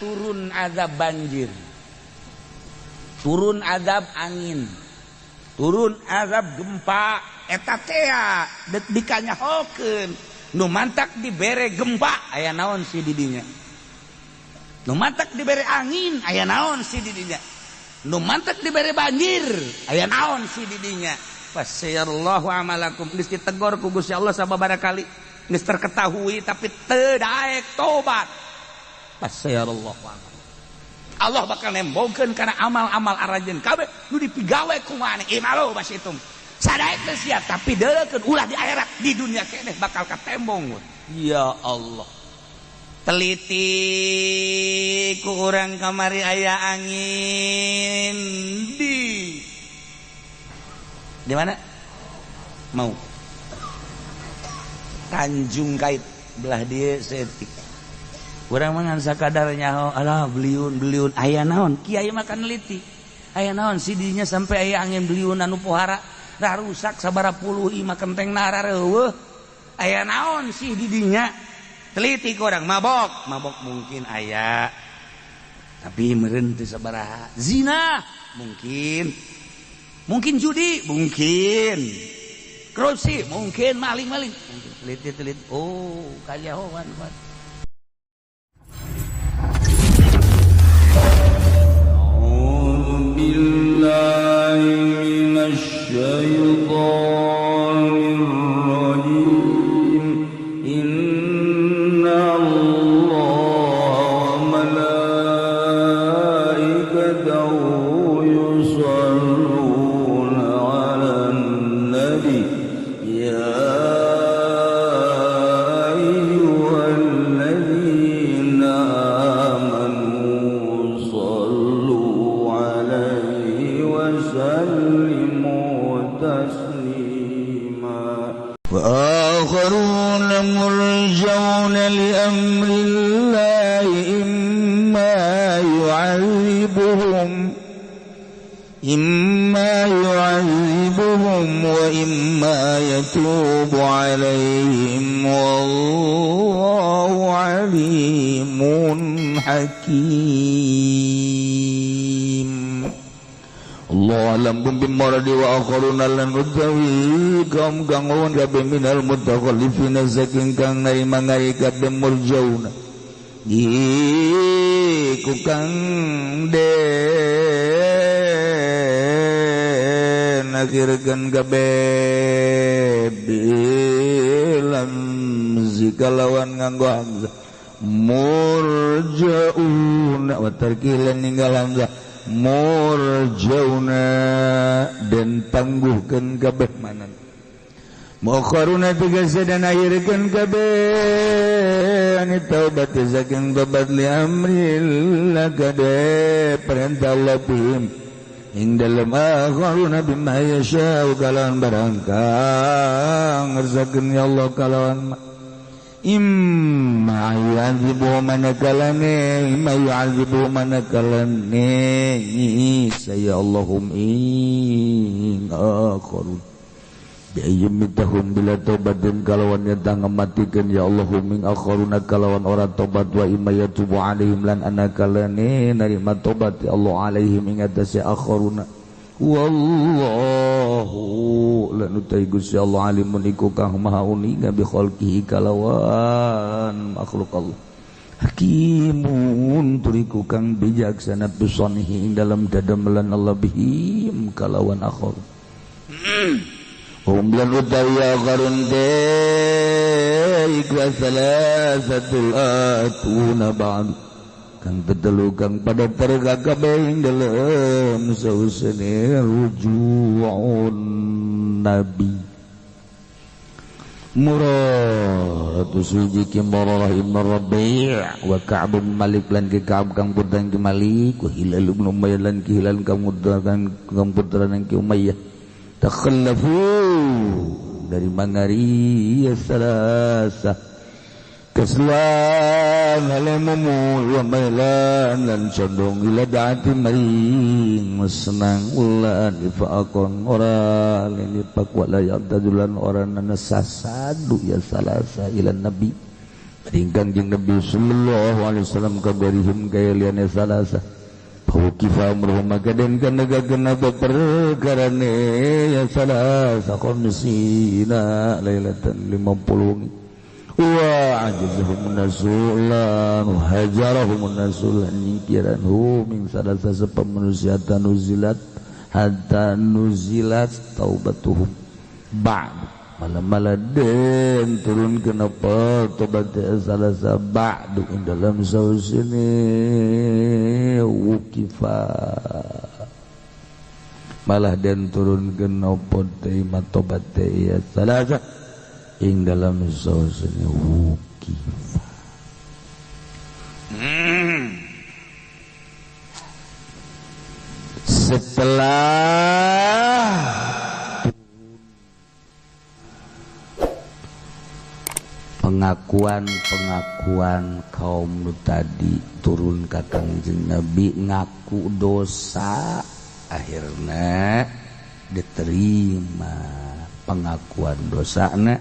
turun azab banjir, turun azab angin, turun azab gempa. Eta teh dek dikanyahokeun nu mantak dibere gempa aya naon si didinya, nu mantak dibere angin aya naon si didinya, nu mantak dibere banjir aya naon si didinya. Fasyallahu amalakum, geus ditegor ku Gusti Allah sababaraha kali, geus terketahui tapi teu daek tobat. Fasyallahu amalakum, Allah bakal nembongkeun kana amal-amal arajeun kabeh nu dipigawe ku maneh. Imalo basitum sadaek teh sia tapi deukeun ulah di akhirat, di dunia keneh bakal katembong. Ya Allah, teliti ku urang kamari aya angin di mana? Mau Tanjung Kait belah dieu setik. Urang mah ngan sakadar nyaho, alah beliun aya naon? Kiai makan neliti. Aya naon si dinya sampai aya angin beliun anu pohara dah rusak sabaraha puluh imah kenteng narareueuh. Aya naon sih di dinya? Teliti ku urang, mabok mungkin aya. Tapi meureun teu sabaraha. Zina mungkin judi mungkin, korupsi mungkin, maling mungkin. Teliti oh kalyahoan Pak. A'udzu billahi minasy syaithanir rajim. Inna Allaha wa malaikatahu yusholluna 'alan nabi ya ayyuhalladzina amanu shallu 'alaihi wa sallimu taslima. Wa akharuna murjauna li amrillahi imma yu'adzibuhum wa imma yatubu 'alaihim wallahu 'alimun hakim. Allah alam bimaradi wa akharuna lan utawi kaum kang lawan kabeh minal mutakhallifina saking kang naimangai kabeh murjauna iku kang den akhirkeun kabeh bilam zikalawan nganggo hamzah murjauna wa tarkilan ninggal hamzah murjauna dan tangguhkeun kabeh manan. Mukharuna tegese dan akhirkeun kabeh ani taubat saking tobat li amrillah kade perintah Allah bihim ing dalem akharuna bima yasha kalawan barangkang ngersakeun ya Allah kalawan imma yu'adzibu manakalane imma yu'adzibu manakalane saya Allahum ing akharun biayyumitahum bila taubat dan kalawan nyata ngematikeun ya Allahum ing akharuna kalawan ora taubat wa imma yatubu alaihim lan anakalane narima taubat ya Allah alaihim ing atase akharuna wallahu lan utai Gusti Allah alimun iku kang maha uninga bi khalqihi kalawan makhluk Allah hakimun turiku kang bijaksana bisanihi ing dalam dadamelan Allah bihim kalawan akhar. Lan utawi akharun iku salasatul atuna ba'd kang tetelu kang pada perga kabeh ing dalem sausene rujuun nabi Murad suji ki Murrah ibn Rabi' wa Ka'b bin Malik lan ki Ka'b kang putra ki Malik wa Hilal ibn Umayyah lan ki Hilal kang putra ki Umayyah takhallafu dari mangari salasa keslan halamumu wa mailan lan condong ila daati maring senang ulan ifaqon ora lini pak wala yatadulan ora nasasadu ya salasa ila nabi Kangjeng Nabi sallallahu alaihi wasallam kabarihim kaya liane salasa kifa amruhum magaden kana gagana perkarane ya salasa khamsina lailatan 50 wa ajizahum nasulan hajarahum nasulan nyingkiranhu min salasa sepamanusiatan nuzilat hatta nuzilat taubatuhum ba'd malam-maladen turun kenapa tobat salasa ba'du dalam saus ini wukifa malah den turun kenapa tema tobat ya salasa ing dalam saus ini wukifa setelah pengakuan kaum nu tadi turun ka Kangjeng Nabi ngaku dosa akhirnya diterima pengakuan dosana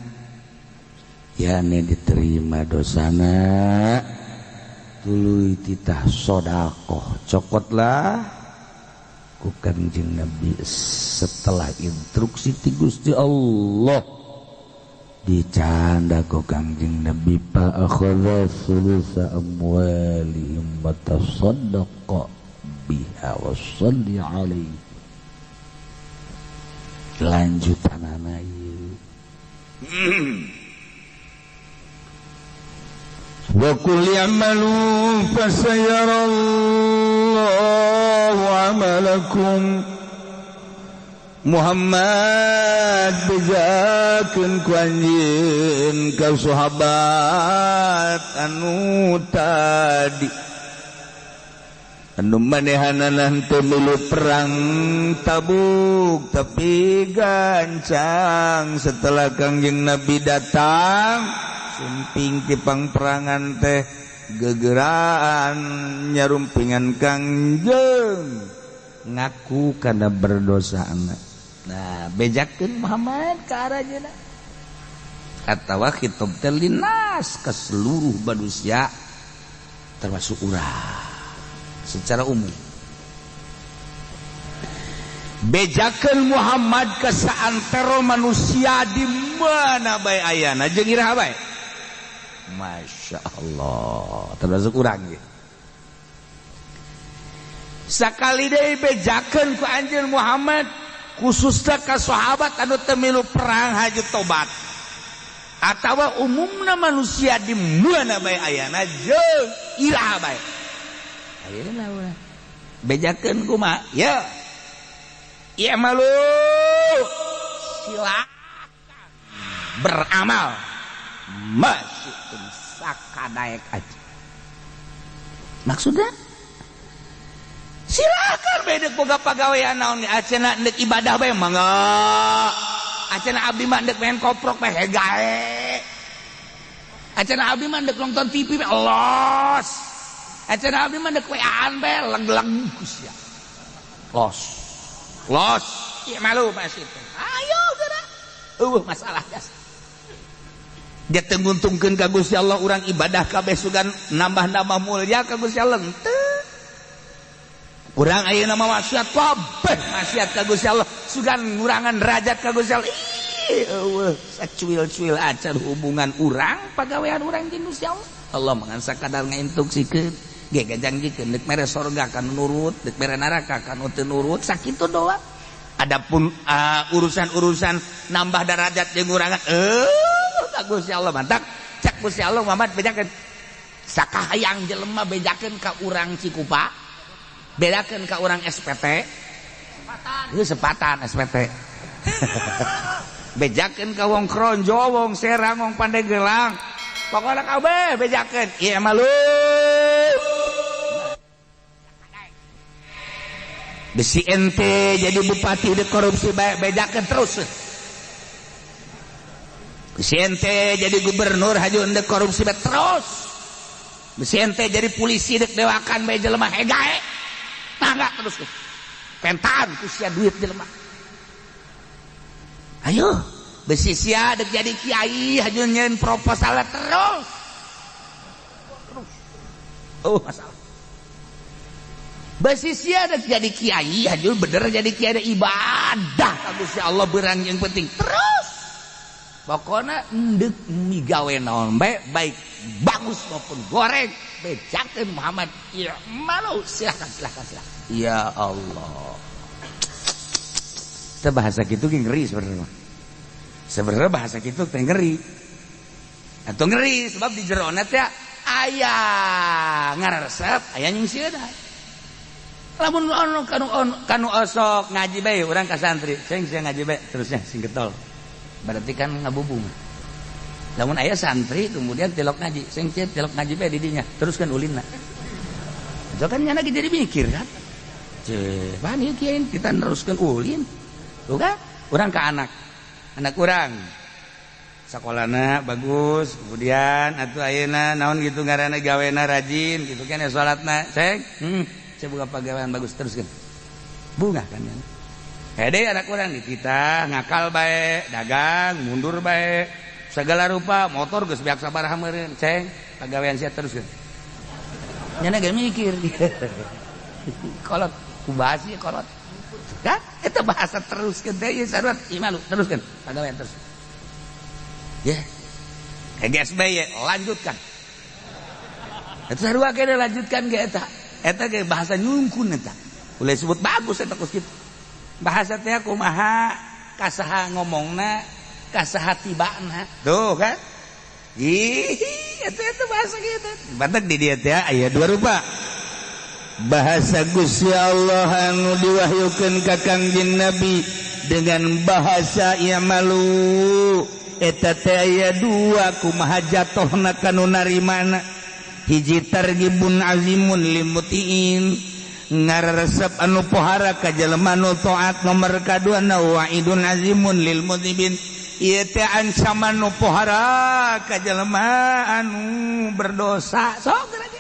yani diterima dosana tuluy titah sedekah cokotlah ku Kangjeng Nabi setelah instruksi ti Gusti Allah dicanda ku Kangjeng Nabi fa akhadha sulusa amwalihim wa tasaddaqa biha wa shalli alaihi lanjutanana ieu wa qul ya'malu fasayarallahu amalakum Muhammad bejakeun ku anjeun ka sahabat anu tadi anu manehanana henteu milu perang Tabuk tapi gancang setelah Kangjeng Nabi datang sumping ti pangperangan teh gegeraan nyarumpingan Kangjeng ngaku kana berdosa anak. Nah, bejakeun Muhammad ka arajana. Atawa khitab teh linas ka seluruh manusia termasuk urang secara umum. Bejakeun Muhammad ka saantero manusia di mana bae ayana jeung iraha bae. Masya Allah, termasuk urang ge. Sakali deui bejakeun ku anjeun Muhammad khususna ka sahabat anu teu milu perang haju tobat atawa umumna manusia di mana bae ayana jeung iraha bae ayeuna urang bejakeun kumaha ya ieu malu silakan beramal masih sakadaek aja maksudnya silakan bedek boga pagawean naon acenna neuk ibadah bae mangga acenna abdi mah neuk main koprok bae hegae acenna abdi mah neuk nonton TV bae los acenna abdi mah neuk weaan bae leg-leg sia los ieu malu masih ayo geura masalah gas dia tenguntungkeun ka Gusti Allah urang ibadah kabeh sugan nambah-nambah mulia ka Gusti Allah henteu urang ayeuna mah maksiat kabeh maksiat ka Gusti Allah sugan ngurangan derajat ka Gusti Allah eueuh sacuil-cuil acan hubungan urang pagawean urang jeung Gusti Allah Allah mangan sakadar ngainstruksikeun ge gajanggikeun deuk mere sorga kan nurut deuk mere neraka kan teu nurut sakitu doang adapun urusan-urusan nambah derajat jeung urangan ka Gusti Allah mantap cak Gusti Allah Muhammad bejakeun sakahayang jelema bejakeun ka urang Cikupa bedakeun ka urang SPT sepatan SPT bejakeun ka wong Kronjo wong Serang wong Pandeglang pokokna kabeh bejakeun ieu malu besi ente jadi bupati de korupsi bejakeun terus besi ente jadi gubernur haju de korupsi terus besi ente jadi polisi dek dewakan bae jelema hegae enggak terus pentan ku sia duit jelema ayo besi sia dek jadi kiai hajun nyeun proposal terus masalah. Besi sia ada jadi kiai, hajul bener jadi kiai ada ibadah ka Gusti Allah beurang yang penting. Terus pokoknya endek migawe naon bae, baik bagus maupun goreng, bejakeun Muhammad. Ya malu, silakan. Ya Allah. Kita bahasa gitu ge ngeri sebenarnya. Sebenarnya bahasa gitu teh ngeri. Atau ngeri sebab di jerona teh aya ngaresep, aya nyingsieunan. Lamun kanu osok ngaji bae urang ka santri, ceng ngaji bae terusnya sing getol. Berarti kan ngabubung. Lamun aya santri kemudian tilok ngaji, ceng tilok ngaji bae di dinya, teruskan ulinna. Itu kan nya lagi jadi mikir kan. Ceh, pan ieu kieu kita teruskan ulin. Tuh kan? Urang ka anak urang. Sakolana bagus, kemudian atuh ayeuna naon gitu ngaranna gawena rajin gitu kan ya salatna, ceng. Saya buka pegawaian bagus teruskan bunga kan ya. Hede anak orang dititah ngakal baik, dagang mundur baik, segala rupa motor geus beak sabaraha meureun ceng pegawaian sia teruskan. Nyana ge mikir kolot kubahas ieu kolot kan eta bahasa teruskan teh ieu sarua imalu teruskan pegawaian terus ya GSB lanjutkan eta sarua kene lanjutkan ge eta ge bahasa nyungkun eta. Boleh sebut bagus eta kus kitu. Bahasa teh kumaha kasaha ngomongna, kasaha tibana. Tuh kan? Ih, eta bahasa kitu. Batak di dieu teh aya dua rupa. Bahasa Gusti Allah anu diwahyukeun ka Kangjeng Nabi dengan bahasa i'malu. Eta teh aya dua kumaha jatohna kanu narimana. Hiji targibun azimun limutiin ngaresep anu pohara ka jelema nu taat, nomor kadua wa'idun azimun lil mudhibin ieu teh ancaman nu pohara ka jelema anu berdosa. Sok lagi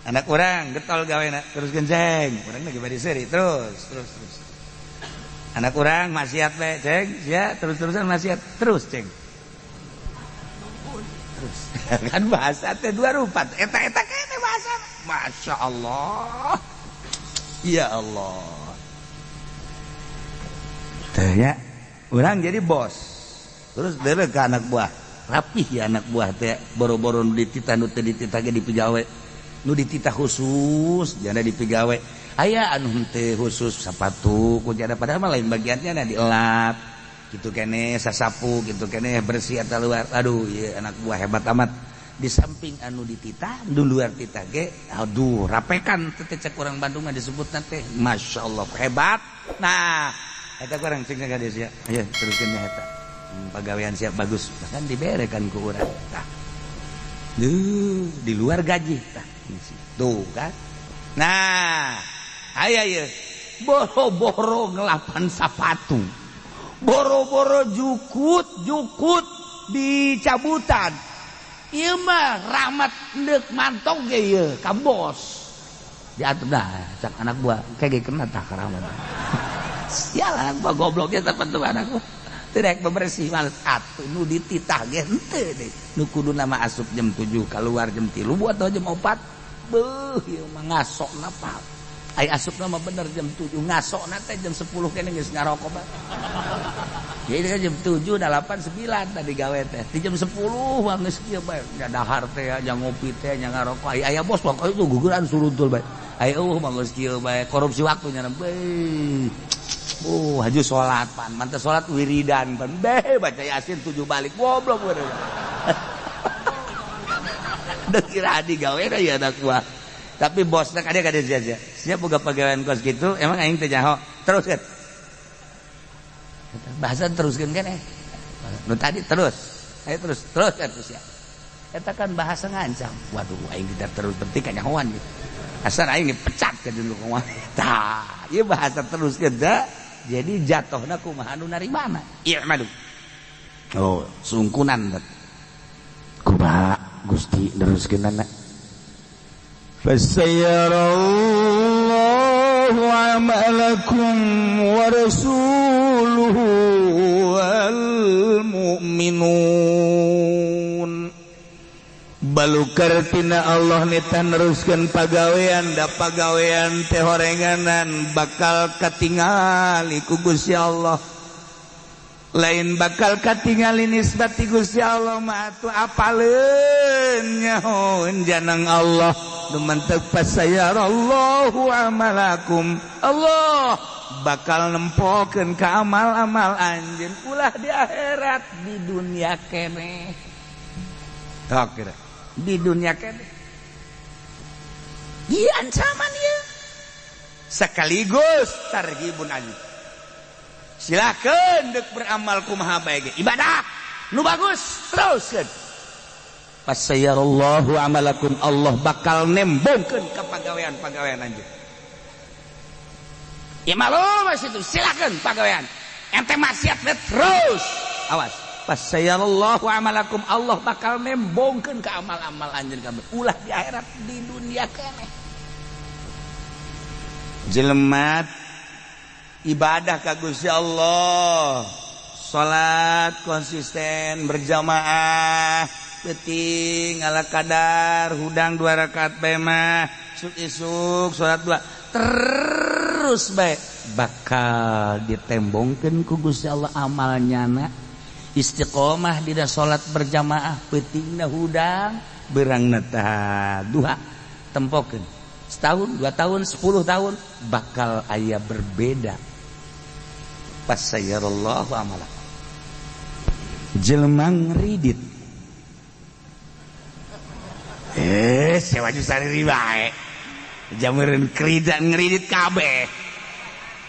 anak urang getol gawena terus genceng urang lagi bari seuri terus anak urang maksiat bae ceng sia terus-terusan maksiat terus ceng terus kan bahasa teh dua rupa eta kene bahasa Masya Allah ya Allah teh ya urang jadi bos terus deureuh ka anak buah rapih ya anak buah teh boro-boro nu dititah nu teu dititah ge di pigawe nu dititah khusus jana di pigawe aya anu teu khusus sapatu ku jana padahal mah lain bagiannya dielap gitu kene sasapu gitu kene bersih eta luar. Aduh ieu anak buah hebat amat. Di samping anu dititah di luar titah ge aduh rapekan teh cek urang Bandung mah disebutna teh masyaallah hebat. Nah eta urang cek ka dia sia aya teruskeun nya eta pagawean siap bagus bahkan diberekan ku urang tah di luar gaji tah tuh kan. Nah aya ieu boro-boro ngelapan sapatu boro-boro jukut di cabutan ieu mah rahmat neuk mantong ge ieu ka bos diatur dah cak anak buah kege kena tah ka rahmat sialan anak buah gobloknya terpentu anak buah teu rek bebersih males atuh nu dititah ge henteu deui nu kuduna mah asup jam 7 keluar jam 3 buat jam 4 beuh ieu mah ngasokna pa ai asupna mah bener jam 7 ngasokna teh jam 10 kene geus ngarokok mah. Jadi kan jam 7 udah 8 9 tadi gawe teh. Di jam 10 mah geus kieu bae. Nya dahar teh nya ngopi teh nya ngarokok. Ai aya bos pokoknya itu guguran suruntul bae. Ai mah geus kieu bae korupsi waktunya bae. Haju salat pan. Mantep salat wiridan pan. Bae baca Yasin 7 balik goblok bener. Deuk kira adi gawe ya anak buah. Tapi bosna kada sia-sia. Siap boga pegawaian kos gitu, emang aing teh nyaho. Teruskeun. Bahasa teruskeun kan nu tadi terus. Ayo terus ya. Eta kan bahasa ngancam. Waduh aing tidak terus penting ka nyahoan gitu. Asal aing dipecat ka dulu kumaha. Tah, ieu bahasa teruskeun da. Jadi jatohna kumaha anu narimana. Iya madu. Oh, sungkunan. Kumaha Gusti teruskeunana. Fasayyarallahu amalakum wa rasuluhu wal mu'minun bal balukar tina Allah nita neruskeun pagawean da pagawean teh horenganan bakal katingali ku Gusti Allah lain bakal katingali nisbati Gusti Allah mah atuh apaleun nyahoeun janang Allah nu mantep fasayarallahu amalakum Allah bakal nempokeun ka amal-amal anjeun ulah di akhirat di dunia keneh kira di dunia keneh ieu ancaman ieu sekaligus targhibun ali silakeun deuk beramal kumaha bae ge ibadah nu bagus teruskeun fasayarallahu amalakum Allah bakal nembongkeun ka pagawean-pagawean anjeun ya malum itu silakan pagawean ente maksiat terus awas fasayarallahu amalakum Allah bakal nembongkeun ka amal-amal anjeun kabeh ulah di akhirat di dunia keneh jelema ibadah ka Gusti Allah salat konsisten berjamaah penting ala kadar hudang 2 rakaat bae mah isuk salat 2 terus baik bakal ditembongkeun ku Gusti Allah amalnyana istiqomah dina salat berjamaah peutingna hudang beurangna tah duha tempokeun setahun 2 tahun 10 tahun bakal aya berbeda fasayarallahu amalakum jelema ngridit sewa ju sariri bae jamureun ngridit kabeh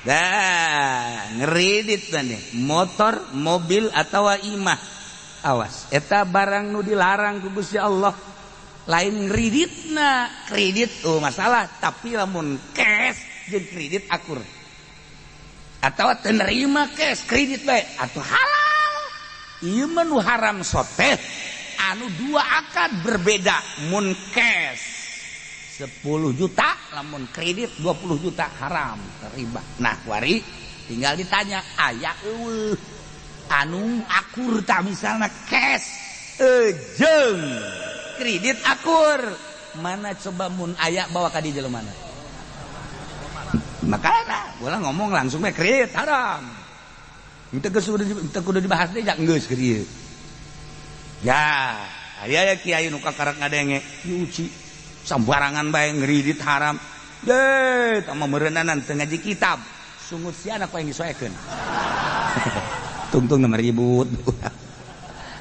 dah ngridit nih motor mobil atawa imah awas eta barang nu dilarang ku Gusti Allah lain ngriditna kredit masalah tapi lamun cash jeung kredit akur atawa teu nerima cash kredit bae atuh halal ieu mah nu haram soteh anu 2 akad berbeda mun cash 10 juta lamun kredit 20 juta haram riba nah wari tinggal ditanya aya eueuh anu akur tah misalna cash jeung kredit akur mana coba mun aya bawa ka di jelemana makana ulah ngomong langsung we kredit haram teu kudu dibahas deui geus kieu ya aya kiai nu kakarek ngadenge nyuci sambarangan bae ngridit haram deh tama meureunanan teu ngaji kitab sungut si anak paling disoekeun tungtung nomor ribut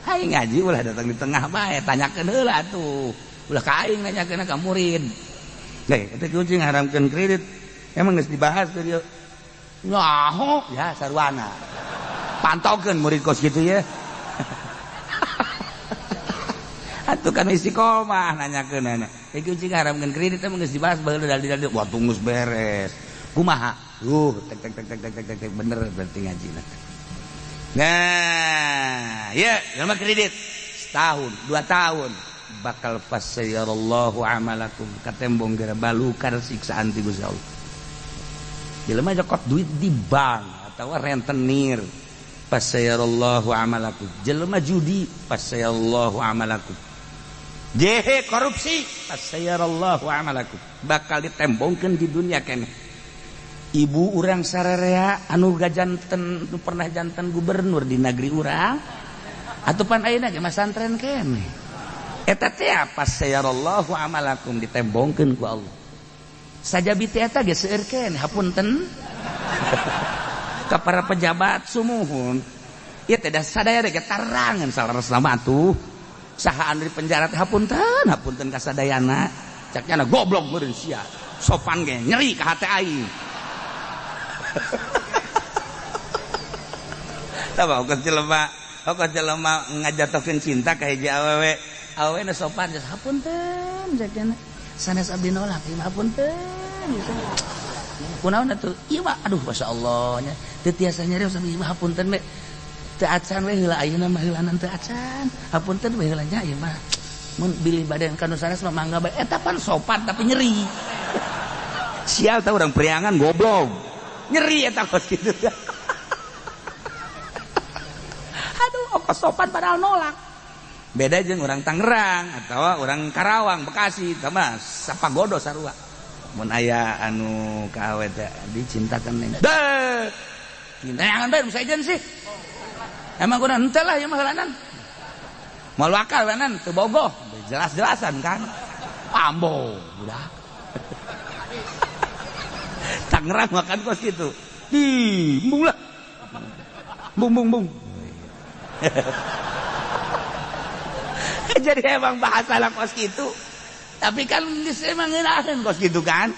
hai ngaji ulah datang di tengah bae tanyakeun heula atuh ulah ka aing nanyakeun ka murid deh eta kucing ngaharamkeun kredit emang geus dibahas teh dieu nyaho ya sarwana pantaukeun murid kos kitu ya atuh kan istiqomah nanyakeun iki cing haramkeun kredit emang geus dibahas baheula dalil-dalil wah tunggus beres kumaha tek bener berarti ngajina nah ya jelema kredit setahun 2 tahun bakal fasayarallahu amalakum katembong gara balukar siksaan ti Gusti Allah jelema jokot duit di bank atawa rentenir fasayarallahu amalakum jelema judi fasayarallahu amalakum jehe korupsi fasayarallahu amalakum bakal ditembongkeun di dunia keneh ibu urang sararea anu gajanten pernah janten gubernur di negeri urang atupan ayeuna ge masantren keneh eta teh fasayarallahu amalakum ditembongkeun ku Allah sajabi teh eta ge seueur keneh hapunten ka para pejabat sumuhun ieu teh da sadaya ge tarangan salaresna mah atuh saha anu di penjara teh hapunten kasadayana caknya goblok meureun sia sopan ge nyeri ka hate aing tah kos jelema ngajatokeun cinta ka hiji awewe na sopan geus hapunten cakna sanes abdi nolak ieu hapunten kunaon atuh ieu mah aduh masyaallah nya teu tiasa nyarios ieu hapunten we teu acan we heula ayeuna mah heulanan teu acan hapunten we heula nya ieu mah mun bilih badan kanu sanes mah mangga bae eta pan sopan tapi nyeri sial tah urang priangan goblok nyeri eta kos kitu aduh ongkos sopan padahal nolak beda jeung orang Tangerang atau orang Karawang Bekasi sama sapagodo sarua mun aya anu ka awe teh dicintakan neng deh cintayangan bae saejeun sih emang kunaon henteu lah ieu mah heulanan moal wakal lanan teu bogoh jelas-jelasan kan ambo budak Tangerang makan kos gitu di bung lah bung jadi emang bahasa lah kos gitu tapi kan emang ngeunaheun kos gitu kan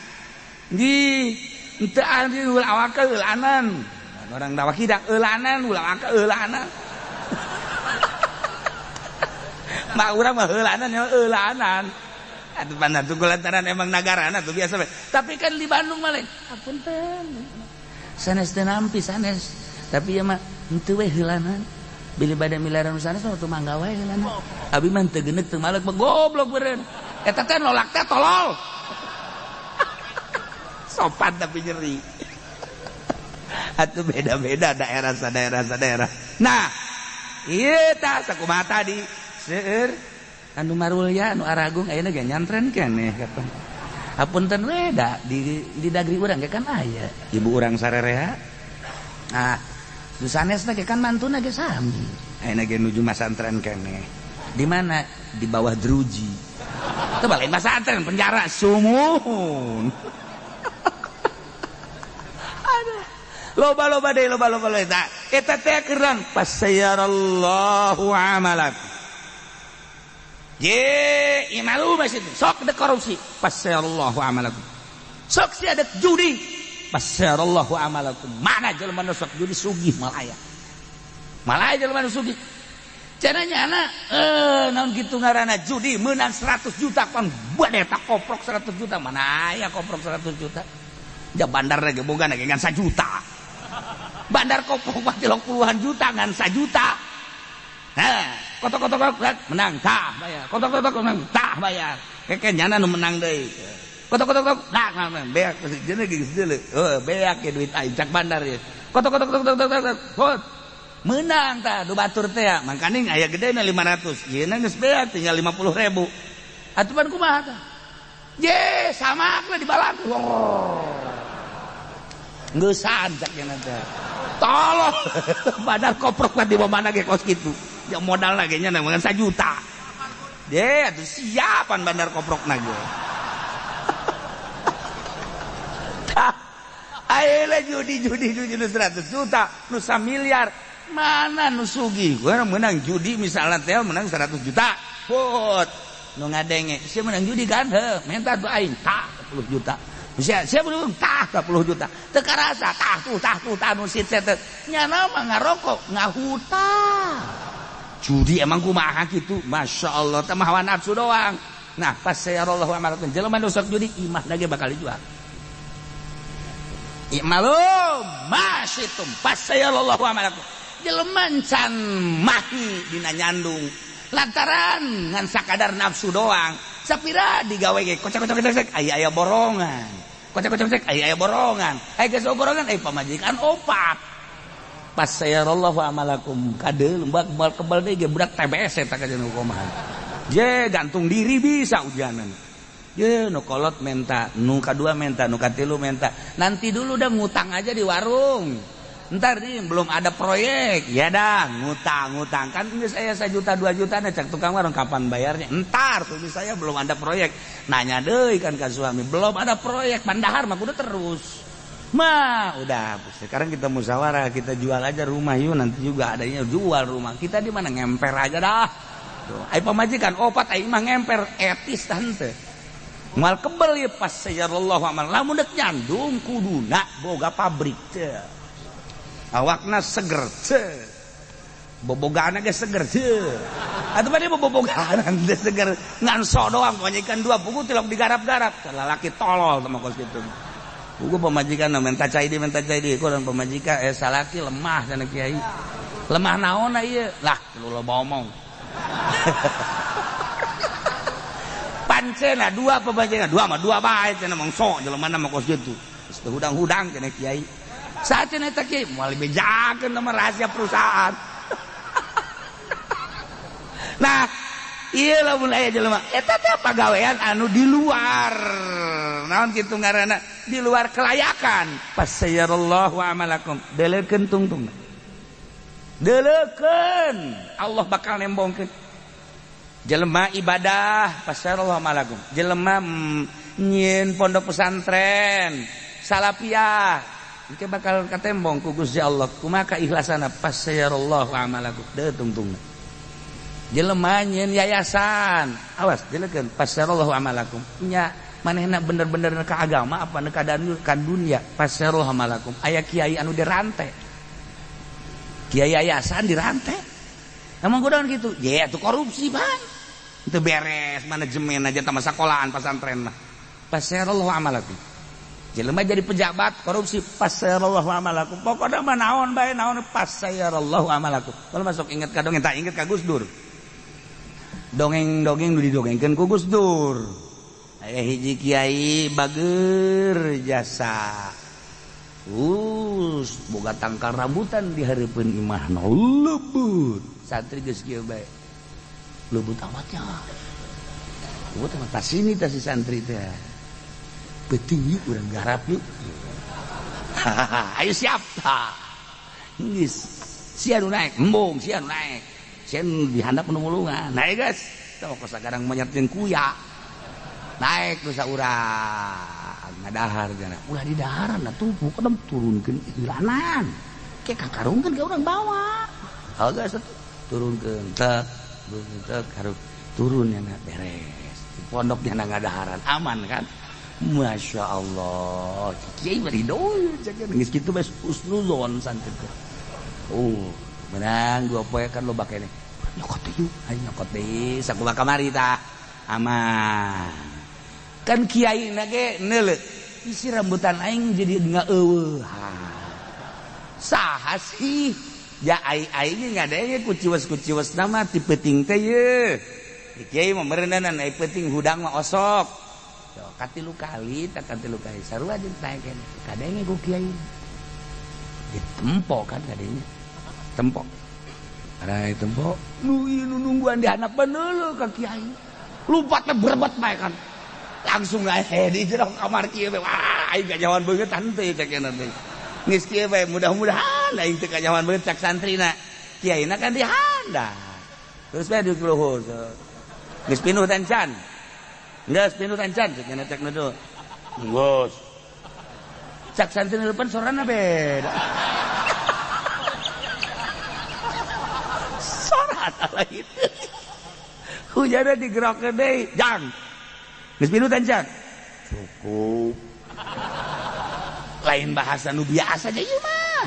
di teu ari ulah awak eulanan orang dawa kidak eulanan ulah awak eulanan mak urang mah eulanan ya eulanan atuh bener tuh lantaran emang nagarana tuh biasa tapi kan di Bandung mah lain apunten sanes teu nampi sanes tapi ya mah henteu we heulanan bili bade miliaran sanes mah teu mangga wae heulanan abi mah teu geuneuk teu malek mah goblok beureun eta teh nolak teh tolol sopan tapi nyeri atuh beda-beda daerah sadaerah nah ieu tah sakumaha tadi seueur anu marulya anu aragung ayeuna ge nyantren keneh kapan hapunten we da di dagri urang ge kan aya ibu urang sarerea nah sanesna ge kan mantuna ge sami ayeuna ge nuju masantren keneh di mana di bawah druji teu balain masantren penjara sumuhun aduh loba-loba deui loba-loba eta teh keuran pasayarallahu amalakum ye imalu masih sok ada korupsi pasayarallahu amalakum sok si ada judi pasayarallahu amalakum mana jelema nu sok judi sugih malaya jelema nu sugih caranya anak naon kitu ngaranna judi meunang 100 juta kon bade tak koprok 100 juta mana aya koprok 100 juta da bandar ge boga ge ngan 1 juta bandar koprok mah 30-an juta ngan 1 juta kotok menang tah bayar kotok menang tah bayar kekenyana nu menang deui kotok dah beak jeuna geus deuleu beak ge duit aing cak bandar ye kotok menang tah du batur teh ya mangkaning aya gedena 500 yeuna geus beak tinggal 50.000 atuh pan kumaha tah ye sama we dibalag ngeusan cak yeuna teh tolong bandar koprok mah di mana ge kos kitu ya modal lagi nya nang 1 juta deh atuh siapan bandar koprok nage ayeuna judi 100 juta nu 1 miliar mana nu sugih gua menang judi misalnya teh menang 100 juta put nu ngadenge sia menang judi kan heuh menta tuh aing tah 10 juta sia belum tah 10 juta teu karasa tah tuh nu sit teh nyana mah ngarokok ngahutang judi emang kumaha gitu Masya Allah teh mah hawa nafsu doang nah pas sayarallahu amalakum jelema nu sok judi imah lagi bakal dijual imalum masyitum pas sayarallahu amalakum jelema can mahi dina nyandung lantaran ngan sakadar nafsu doang sapira digawe ge kocak aya borongan kocak aya borongan aya geus borongan pamajikan opat pas sayarallahu amalakum kadeul mbak kebal deui ge budak TBS eta kajeun hukuman je gantung diri bisa ujianan je nu kolot menta nu kadua menta nu katilu menta nanti dulu dah ngutang aja di warung ntar nih belum ada proyek ya dah ngutang kan geus aya 1 juta 2 juta na cak tukang warung kapan bayarnya entar tuh saya belum ada proyek nanya deui kan ka suami belum ada proyek pandahar mah kudu terus mah udah sekarang kita musyawarah kita jual aja rumah yuk nanti juga adanya jual rumah kita di mana ngemper aja dah tuh ai pamajikan opat ai mah ngemper etis tante mal kebel ya pas sayarallahu amal lamun dek nyandung kuduna boga pabrik teh awakna seger teh bobogaana ge seger teh atuh bade bobogaan teh seger ngan so doang pamajikan 2 buku tilok digarap-garap lalaki tolol teh mah kos kitu Ugu pemajikan minta cai di kurang pemajikan salaki lemah sana kiai lemah naon ieu lah lu loba omong pancena 2 pemajikan 2 mah 2 bae cenah mangso jelema mah kos kitu geus hudang-hudang cenah kiai sacenah eta kiai moal bejakeun nama rahasia perusahaan Nah iya lamun aya jelema eta teh pagawean anu di luar naon kitu ngaranna di luar kelayakan fasayarallahu amalakum delekeun tungtung delekeun Allah bakal nembongkeun jelema ibadah fasayarallahu amalakum jelema nyieun pondok pesantren salafiyah engke bakal katembong ku Gusti Allah kumaha kaihlasana fasayarallahu amalakum deuh tungtung jelema nyeun yayasan awas delekeun fasarallahu amalakum nya manehna bener-bener ka agama apa ka dunya fasarallahu amalakum aya kiai anu dirante kiai yayasan dirante emang kudaon kitu ya atuh korupsi bang teu beres manajemen aja tama sakolahan pesantren mah fasarallahu amalakum jelema jadi pejabat korupsi fasarallahu amalakum pokona mah naon bae naon fasarallahu amalakum kalau masuk inget ka dongeng tak inget ka Gus Dur dongeng-dongeng nu didongengkeun ku Gus Dur aya hiji kiai bager jasa boga tangkal rambutan di hareupeun imahna lembut santri geus kieu bae lembut amatnya lembut amat tas ini tas si santri teh penting yuk urang garap yuk ayo siap tah geus sia nu naek embung sia nu naek sian dihandap penumulungan naik guys tau kosa kadang menyertin kuya naik dosa urang ngadahar jana ulah di daharan atuh bukan turunkeun ilanan ke kakarungkeun ke urang bawa hal guys turunkeun tek harus turun nya beres di pondok nya ngadaharan aman kan Masya Allah kiai bari doy jangan geus kitu bae husnuzon santri menang 2 poe kan lo bakal ini nyokot yuk ayo nyokot deh sakumaha kamari tah aman kan kiai nage neuleut isi rambutan aing jadi ngaeueuh saha sih ya aing ngadenge ku ciwes nama ti peuting teh ye kiai mah meureunan ai peuting hudang mah osok katilu kali sarua jeung taekeun kadenge ku kiai ditempo kan kadenge tempok ada tempok nungguan di anak peneul ka kiai lupa teh berebet bae kan langsung ae di jero kamar kieu wah aing kajawan beungeut teh cek nanti geus kieu bae mudah-mudahan aing teu kajawan beungeut cak santrina kiaina kan dihandap terus bae di luhur geus pinuh tancan geus pinuh tancan cek nya cek nu geus cak santri depan sorana beda lagi hujannya digerakkan deh jang geus pinuh tancan cukup lain bahasa nu biasa aja ieu mah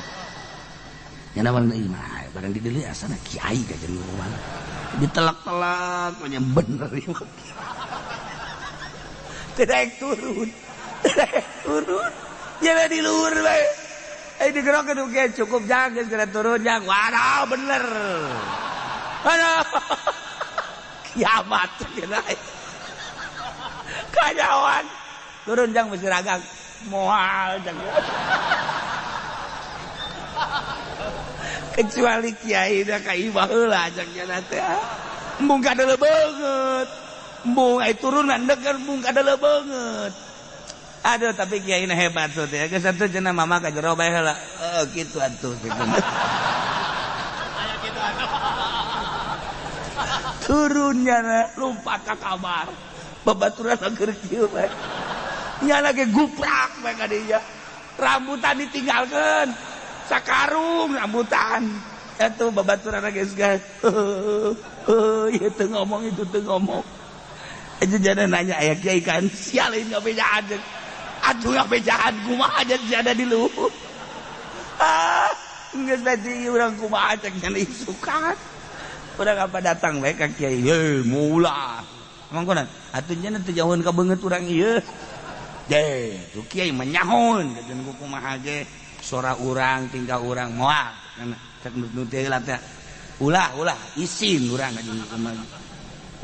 nya naon ieu mah barang di deuleu asana kiai ka jeung rumah ditelak-telak nya bener ieu tidak turun jangan di luhur bae digerakkan oke cukup jang geus kena turun jang waduh bener aduh kiamat kira kajawan turun jang mesti ragang moal jang kecuali kiai dah ka imah heula jang nya teh embung kadele beungeut embung ai turun mandeg kan embung kadele beungeut aduh tapi kiai na hebat tuh teh geus atuh cenah mama ka jero bae heula kitu atuh turunnya lupa ke kamar babaturan agar kieu bae nya lagi guprak bae ka dieu rambutan ditinggalkeun sakarung rambutan atuh babaturan geus gas ieu teu ngomong itu teu ngomong aja jana nanya aya kiai kan sial ini ngabejaan atuh ngabejaan kumaha aja jana di luhur geus tadi urang kumaha cek nya isukan urang apa datang bae ka kiai ye maulah emang kunaon atuh nya teu jauheun ka beungeut urang ieu deh tuh kiai menyahon jeung kumaha ge sora urang tingkah urang moal cek nu teh heula teh ulah isin urang jeung kumaha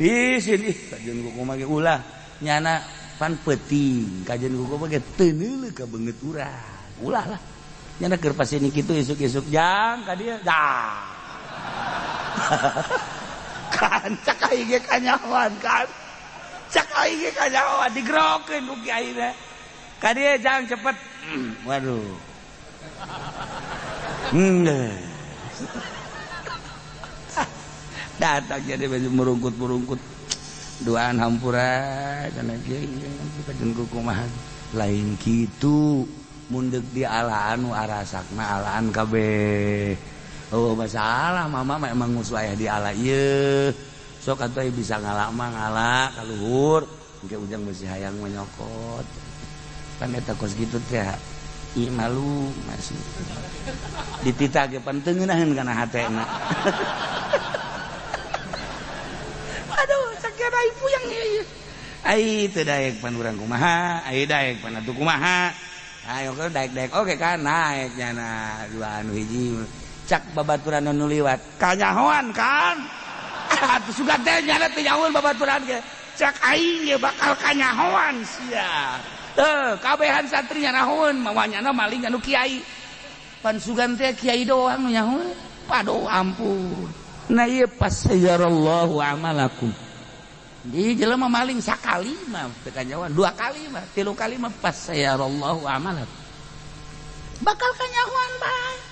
isin ka jeung kumaha ge ulah nyana pan peuting ka jeung kumaha ge teu neuleuh ka beungeut urang ulah lah nyana keur pasini kitu isuk-isuk jang ka dieu dah kan cak aing ge kanyahoan kan cak aing ge kanyahoan digerokeun ku kiai na ka dieu jang cepet waduh datang jadi merungkut duaan hampura kana kiai kajen kumaha lain kitu mundek di alaan nu arasakna alaan kabeh oh masalah mama memang nguswayah di ala ieu sok atuh bisa ngalak mah ngalak ka luhur engke ujang masih hayang menyokot kan eta kos kitu teh ieu malu masih ditita ge penteungeunahkeun kana hatena aduh sakira ibu yang ieu ai teu daek pan urang kumaha ai daek pan atuh kumaha ayo ke daek-daek oke kan naek nya dua anu hiji cak babaturan nu liwat kanyahoan kan atuh sugan teh nya teh nyahoan babaturan ge cak aing ge bakal kanyahoan sia teu kabehan santri nya nahoan mawanyana maling anu kiai pan sugan teh kiai doang nu nyahoan paduh ampun nah ieu pasayarallahu amalakum di jelema maling sakali mah teu kanyahoan dua kali mah tilu kali mah pasayarallahu amalakum bakal kanyahoan bae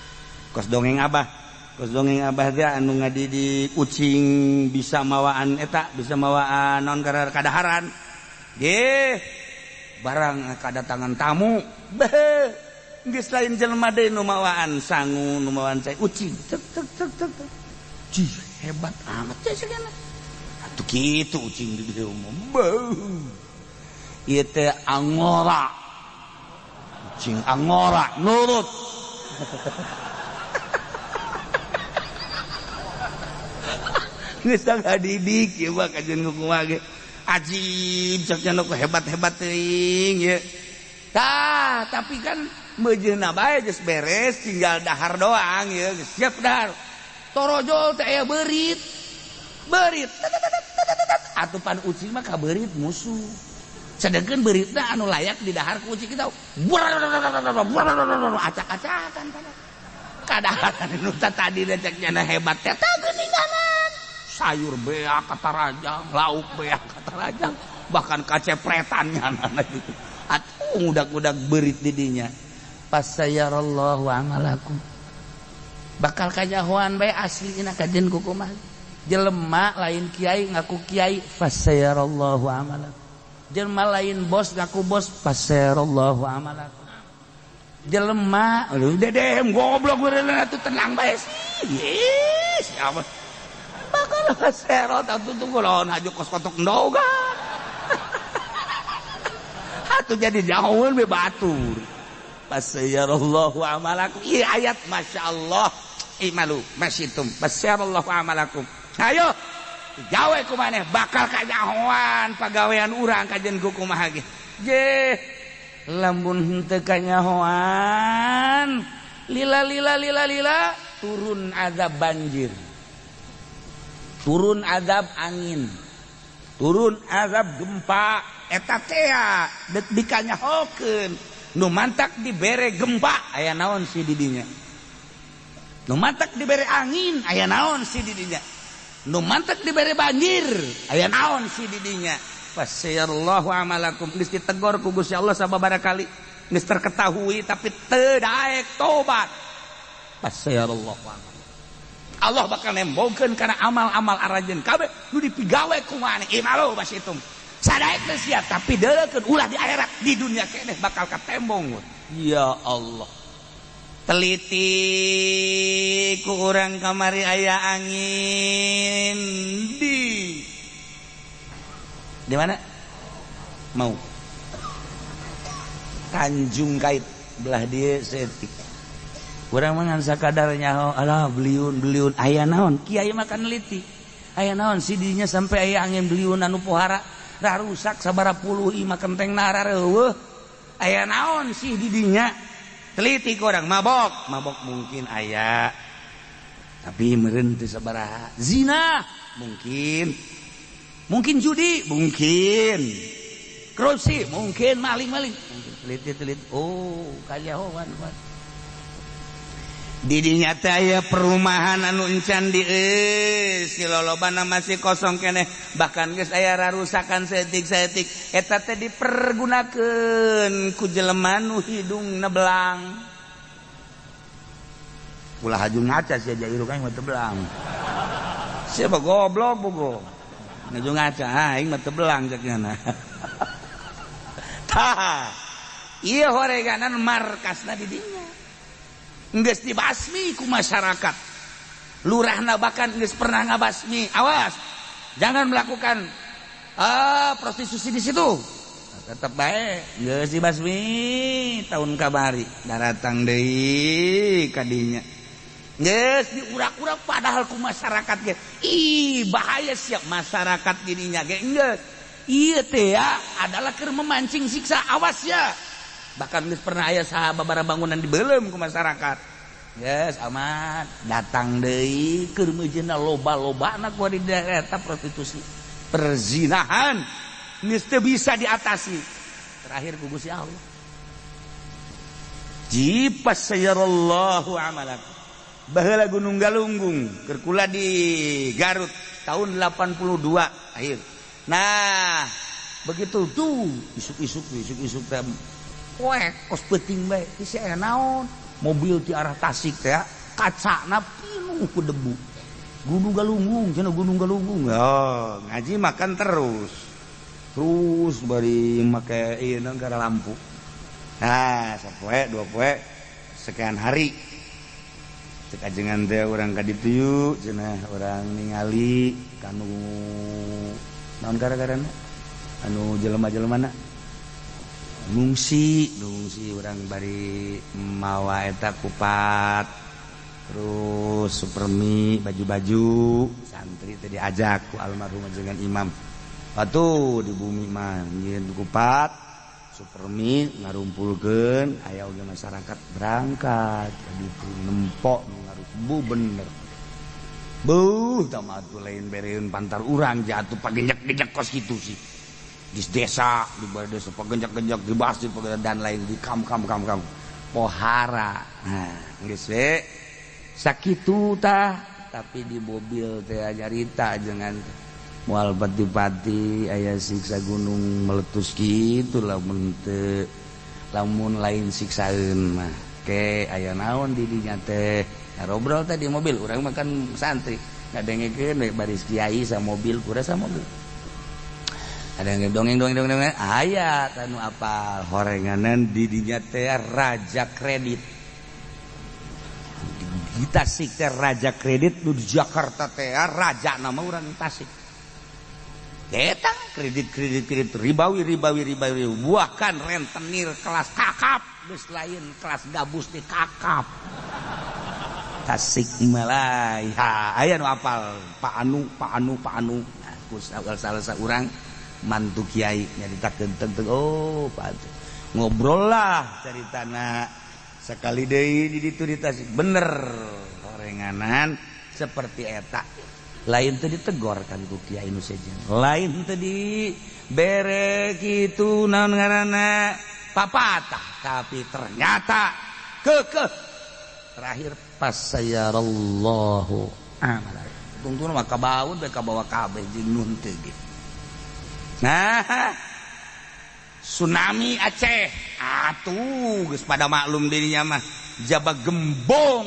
kos dongeng abah teh anu ngadidik ucing bisa mawaan eta bisa mawaan naon kadaharan ge barang kadatangan tamu beh geus lain jelema deui nu mawaan sangu nu mawaan cai ucing cek cih hebat amat cai sagana atuh kitu ucing di dieu mah ieu teh angora ucing angora nurut geus ngadidik ieu mah kajen kumaha ge ajib cek cenah hebat-hebat teuing ye tah tapi kan meujeunna bae geus beres tinggal dahar doang ye geus siap dahar torojol teh aya beurit atuh pan ucing mah kabeurit musuh sedengkeun beuritna anu layak didahar ku ucing kita acak-acakan kadaharan nu tadi cek cenah hebat teh tah geuninganan sayur beak kata rajang lauk beak kata rajang bahkan kacepretannya gitu atuh udak-udak beurit di dinya pasayarallahu amalakum bakal kanyahoan bae aslina kajen kumaha jelema lain kiai ngaku kiai pasayarallahu amalakum jelema lain bos ngaku bos pasayarallahu amalakum jelema dedem goblok beureunan atuh tenang bae sih siapa bakal serot atuh tuh lawan haju kos kotok ndoga atuh jadi jauhun be batur pasayarallahu amalakum ieu ayat masyaallah imalu masyitum pasayarallahu amalakum ayo gawe kumaneh bakal kanyahoan pagawean urang kajen kumaha ge je lamun henteu kanyahoan lila turun azab banjir turun azab angin turun azab gempa eta teh dikanyahokeun nu mantak dibere gempa aya naon si didinya nu mantak dibere angin aya naon si didinya nu mantak dibere banjir aya naon si didinya pasayarallahu amalakum geus ditegor ku Gusti Allah sababaraha kali geus terketahui tapi teu daek tobat pasayarallahu amalakum Allah bakal nembongkeun kana amal-amal arajeun kabeh nu dipigawe ku maneh imalu basitum sadaek teh sia tapi deulekeun ulah di akhirat di dunia keneh bakal katembong ya Allah teliti ku urang kamari aya angin di mana mau Tanjung Kait belah dieu setik urang mah ngan sakadar nyaho alah beliun aya naon kiai mah kan neliti aya naon si dinya sampai aya angin beliun anu pohara da rusak sabaraha puluh imah kentengna rareueuh aya naon si didinya teliti ku urang mabok mungkin aya tapi meureun teu sabaraha zina mungkin judi mungkin korupsi mungkin maling mungkin teliti oh kanyahoan didinya teh aya perumahan anu encan di si lolobana masih kosong keneh bahkan geus aya rarusakan saeutik-saeutik eta teh dipergunakeun ku jelema nu hidungna belang ulah haju ngaca sia jairu kan mah teu belang siapa goblok bogo ngaju ngaca aing mah teu belang cekna tah ieu horeganan markasna di dinya geus dibasmi ku masyarakat lurahna bahkan geus pernah ngabasmi awas jangan melakukan prostitusi di situ tetep bae geus dibasmi tahun kabari datang deui ka dinya geus diurak-urak padahal ku masyarakat ge ih bahaya siap masyarakat dirinya ge geus ieu teh ya adalah keur memancing siksa awas ya bahkan geus pernah aya saha babara bangunan dibeulem ku masyarakat geus aman datang deui keur meujeuna loba-lobana ku di daerah eta prostitusi perzinahan geus teu bisa diatasi terakhir ku Gusti Allah jipas sayarallahu amalakum baheula Gunung Galunggung keur kula di Garut tahun 82 akhir nah begitu tuh isuk-isuk teh weh kos peuting bae isi aya naon mobil ti arah Tasik teh kacana pinuh ku debu Gunung Galunggung cenah Gunung Galunggung oh ngaji makan terus bari make ieu gara lampu nah sapoe dua poe sekian hari cek ajengan teh urang ka ditu yeuh cenah urang ningali kanu naon gara-garana anu jelema-jelemana ngungsi urang bari mawa eta kupat terus supermi baju-baju santri teh diajak ku almarhum dengan imam batu di bumi mah nyieun kupat supermi ngarumpulkeun aya oge masyarakat berangkat ka ditu nempok ngarubu bener beuh tah atuh lain bereun pantar urang jatuh pagenjak-genjak kos kitu sih di desa di bawah desa pagenjak-genjak di masjid dan lain di kam pohara nah geus we sakitu tah tapi di mobil teh nyarita jangan moal pati-pati aya siksa gunung meletus kitu lamun teu lamun lain siksaeun mah ke aya naon di dinya teh ngobrol teh di mobil urang mah kan santri ngadengekeun we baris kiai sa mobil kura sa mobil ada yang dongeng ayat anu apal horenganan di dinya teh raja kredit di Tasik teh raja kredit nu di Jakarta teh raja nama urang Tasik eta kredit ribawi buahkan rentenir kelas kakap geus lain kelas gabus di kakap Tasik Malay aya nu apal Pak Anu nah ku salah urang mantu kiai nyaritakeun tentang oh Pak ngobrol lah caritana sekali deui di ditu di Tasik bener horenganan seperti eta lain teu ditegor kan ku kiai nu sejen lain teu di bere kitu naon ngaranna papatah tapi ternyata kekeh terakhir pas sayarallahu amal tungtuna mah kabaun bae kabawa kabeh jeung nun teu gitu. Nah, tsunami Aceh, atuh geus pada maklum dirinya mah jaba gembong,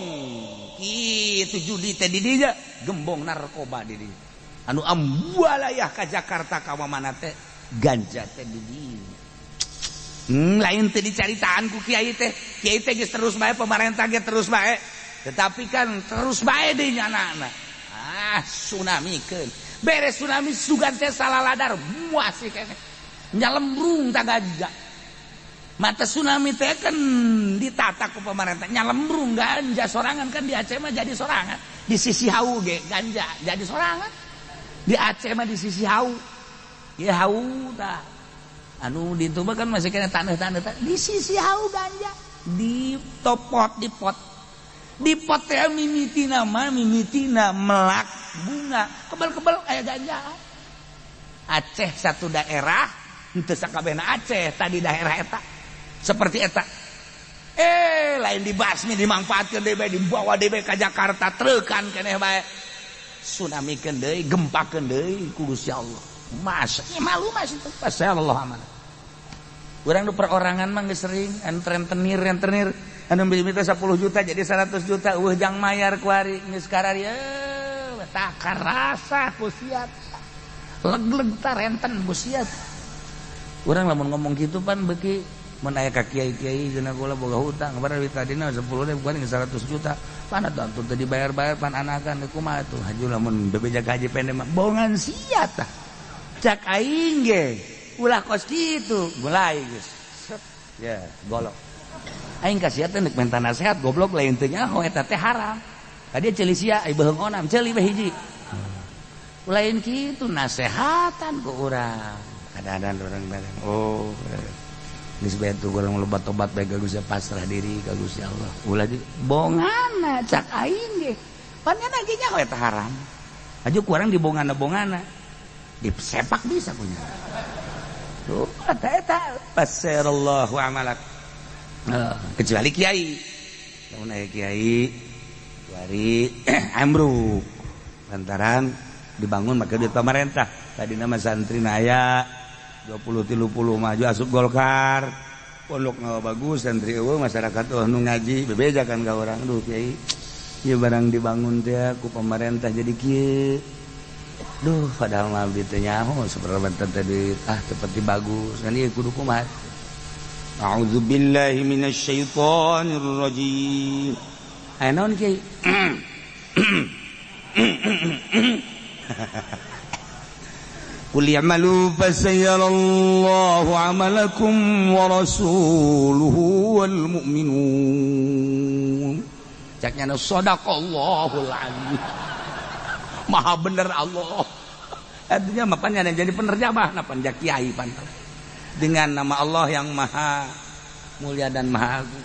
kitu judi teh di dinya, gembong narkoba di dinya. Anu ambualayah ka Jakarta ka mana teh ganja teh di dinya. Lain teh dicaritaan ku kiai teh geus terus bae pemerintah ge terus bae, tetapi kan terus bae deui anak-anak. Tsunami keun. Beres tsunami sugan teh salaladar muas sih kene nyalembrung tak ganja mata tsunami teh kan ditata ku pemerintah nyalembrung ganja sorangan kan di Aceh mah jadi sorangan di sisi hau ge ganja jadi sorangan di Aceh mah di sisi hau ya hau tah anu di itu mah kan masih kena tanah di sisi hau ganja di topot di pot teh mimitina melak bunga kebel-kebel aya ganja Aceh satu daerah henteu sakabehna Aceh tadi daerah eta seperti eta Lain dibasmi dimanfaatkeun deui bae dibawa deui bae ka Jakarta treukan keneh bae tsunamikeun deui gempakeun deui ku Gusti Allah masa malu mah situ pasallallahu aman urang nu perorangan mah geus sering anu rentenir anu minta 10 juta jadi 100 juta eueuh jang mayar ku ari geus karari takar rasa ku siat leg-leg ta renten ku siat urang lamun ngomong kitu pan beuki mun aya ka kiai-kiai cenah kula boga hutang bari tadina 10.000 kuring 100 juta pan atuh teu dibayar-bayar pan anakan kumaha atuh haju lamun bebejag haji pendek mah bohongan sia tah cak aing ge ulah kos kitu mulai geus ya golok aing kasiat teh neuk minta nasehat goblok lain teu nyaho eta teh haram tadi ceuli sia ai beheung onam ceuli bae hiji lain kitu nasehatan ku urang kadang-kadang urang bilang oh geus bae tuh urang loba tobat bae ka Gusti pasrah diri ka Gusti Allah ulah bonganna cak aing ge pan nya ge nyaho eta haram aju ku urang dibongana disepak bisa punya tuh eta pasarallahu amalak kecuali kiai lamun aya kiai kiai ambruk lantaran dibangun make duit pemerintah tadi nama santri aya 20-30 maju asup Golkar pondok ngawa bagus santri eueuh masyarakat nu ngaji bebeja kan ka urang duh kiai ieu barang dibangun teh ku pemerintah jadi kieu duh padahal mah abdi teh nyaho sabarang tadi seperti bagus kan ieu kudu kumaha a'udzubillahi minasyaitonir rajim aya naon kiai Qul ya'malu fasayarallahu 'amalakum wa rasuluhu wal mu'minun. Caknya sadaqallahul azim. Maha bener Allah. Artinya mah panjang jadi penerjemah na panjang kiai pantal. Dengan nama Allah yang maha mulia dan maha agung.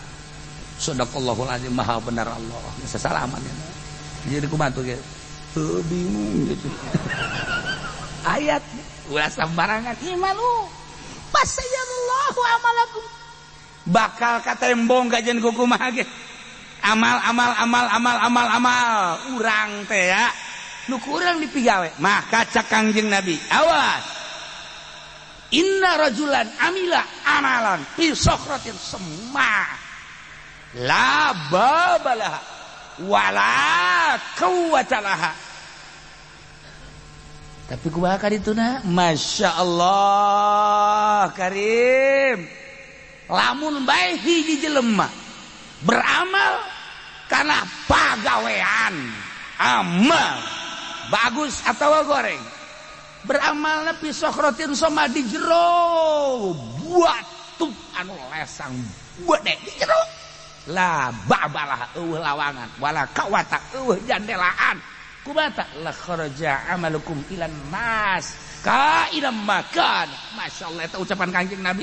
Sadaqallahul azim, maha benar Allah. Sesalaman ya. Jadi kumaha tuh ge? Bingung gitu. Ayat ulah sembarangan imalu pasayallahu amalakum bakal katembong kajen kumaha ge amal urang teh ya nu kurang dipigawe maka cak Kangjeng Nabi awas inna rajulan amila amalan fi sokratin semma la babalah wala quwwatalah tapi kumaha ka dituna Masya Allah Karim lamun bae hiji jelema beramal karena pagawean amal bagus atau goreng beramalna fi sokratin sama di jero batu anu lesang gede di jero la babalah eueuh lawangan wala kawata eueuh jandelaan kubata la kharaja amalukum ilan nas ka ila makan masyaallah eta ucapan Kanjeng Nabi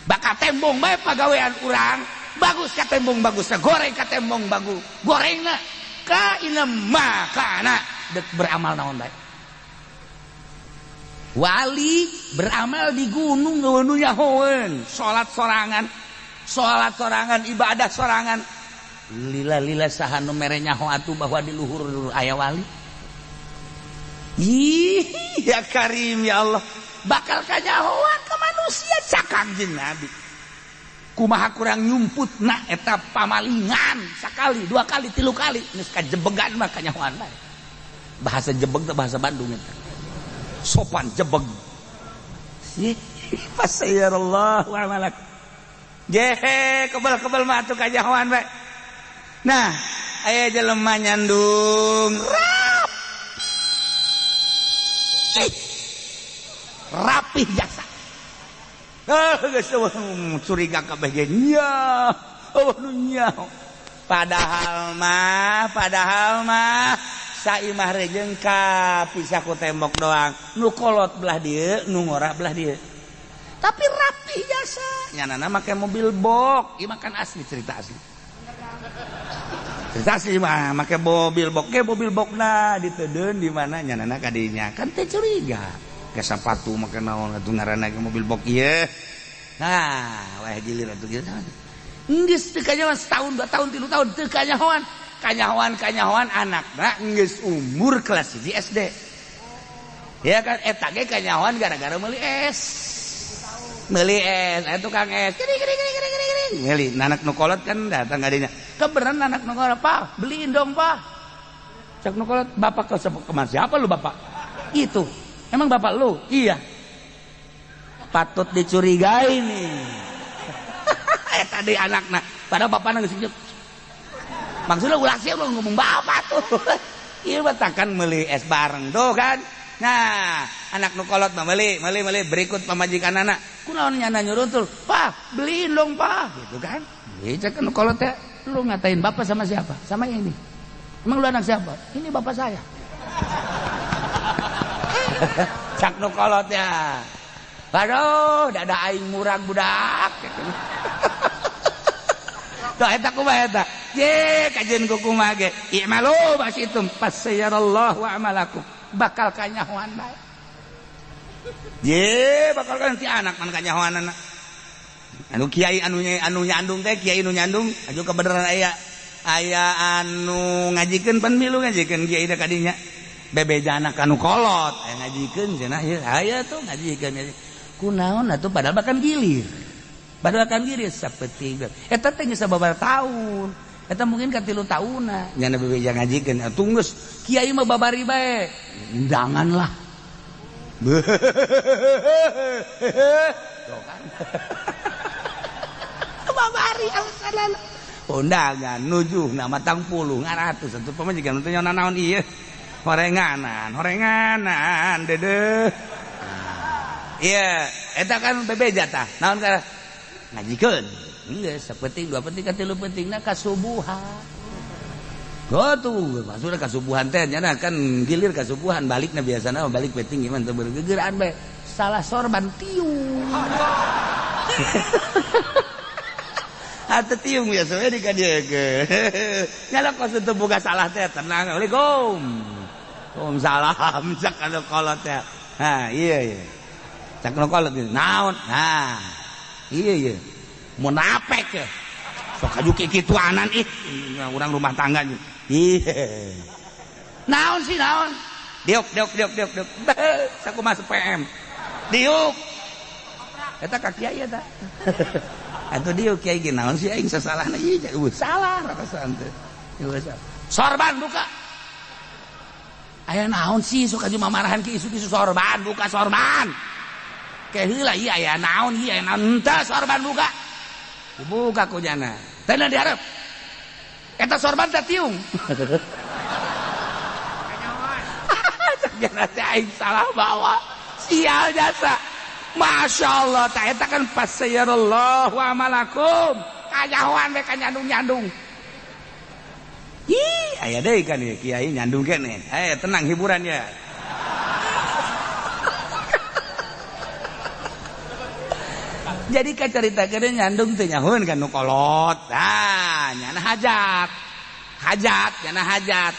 bakal tembong bae pagawean urang bagus ka tembong bagus goreng ka tembong bagus gorengna ka ila makana dek beramal naon bae wali beramal di gunung nu nyahoeun salat sorangan ibadah sorangan lila saha nu mere nyaho atuh bahwa di luhur aya wali ih ya Karim ya Allah bakal kanyahoan ke manusia cak Kangjeng Nabi kumaha kurang nyumputna eta pamalingan sakali 2 kali 3 kali geus kajebegan mah kanyahoan bae bahasa jebeg teh bahasa Bandung eta sopan jebeg fasayarallahu amalak gehe kebal mah atuh kanyahoan bae. Nah, aya jelema nyandung rapih jasa. Geus curiga kabeh ge nya. Nya. Padahal mah saimah rejeng ka pisah ku tembok doang. Nu kolot belah dieu, nu ngora belah dieu. Tapi rapih jasa. Nyanana make mobil box, ieu makan asli cerita asli. Cerita sih mah make mobil bokna ditedeun di mana nyanana kadinya kan teh curiga ke sepatu make naon atuh ngaranna mobil bok ieu nah wah jilir atuh kieu Geus teu kanyahoan setahun 2 tahun 3 tahun teu kanyahoan anakna geus umur kelas 1 SD. Ya kan eta ge kanyahoan gara-gara meuli es. Meuli es, aya tukang es. Kiri. Meuli anak nu kolot kan datang ka dinya. Keberan anak nu kolot, "Pak, beliin dong, Pak." Cak nu kolot, "Bapak ke mana? Siapa lu, Bapak?" "Itu." "Emang bapak lu?" "Iya." Patut dicurigai nih. Tadi anaknya padahal bapaknya geus sejuk. Maksudnya ulah siap lu ngomong bapak tuh. Ieu batakan meuli es bareng tuh kan. Nah, anak nu kolot mah meuli berikut pamajikanana. Kunaon nyana nyuruh tuh, "Pak, beliin dong, Pak." Gitu kan. Ieu cek nu kolot teh, "Lu ngatain bapak sama siapa?" "Sama ini." "Emang lu anak siapa?" "Ini bapak saya." Cak nu kolot ya. Aduh, dada aing murag budak. Tuh eta kumaha eta? Ye, kajian kumaha ge. I'malu basitum fasayyarallahu amalakum. Bakal kanyahoan bae. Ye, bakal kan ti anak man kanyahoanana. Anu kiai anu nyandung teh, kiai nu nyandung, aju kebenaran aya anu ngajikeun pan milu ngajikeun kiai da kadinya. Bebeja anak anu kolot, aya ngajikeun cenah ieu. Aya tuh ngajikeun. Kunaon atuh padahal bahkan gilir. Padahal kan gilir sapeting. Eta teh geus sababaraha taun. Eta mungkin ka 3 tahunan. Nyana bebeja ngajikeun atuh geus kiai mah babari bae. Undangan lah. Tuh kan. Babari alasan. Undangan nujuh nama tang puluh ngaratus atuh pamajikan teh nyana naon ieu. Horenganan dedeh. Iya, eta kan bebeja tah. Naon ka ngajikeun. Geus sapenting 2 penting ka 3 pentingna kasubuhan. Gotu, maksudna kasubuhan teh nyana kan gilir kasubuhan balikna biasana balik penting gimana teu bergegeraan bae. Salah sorban tiung. Atuh tiung biasa we dikadiekeun. Nyala kos teu boga salah teh tenang. Assalamualaikum. Waalaikumsalam cak anu kolot teh. Ha, iya. Cak nu kolot naon? Nah. Iya. Munafik ya. Sok aju kikituanan ih. Urang rumah tangga. Iya. Naon sih naon? Diuk. Sakumaha PM. Diuk. Eta ka kiai eta. Atuh diuk kiai ge naon sih aing sasalahna ieu salah rarasan teh. Sorban buka. Aya naon sih sok aju mamarahan ki isu-isu sorban buka sorban. Ke heula ieu aya naon ieu aya naon teh sorban buka. Dibuka ku jana. Teh na dihareup. Eta sorban teh tiung. Jana teh aing salah bawa. Sial jasa. Masya Allah, tak eta kan fasayyarallahu amalakum. Kanyahoan we kanyandung-nyandung. Ih, aya deui kan ieu kiai nyandung keneh. Tenang hiburan ya. Jadi kacaritakeun nyandung teh nyahoun kan nu kolot. Nyana hajat, nyana hajat.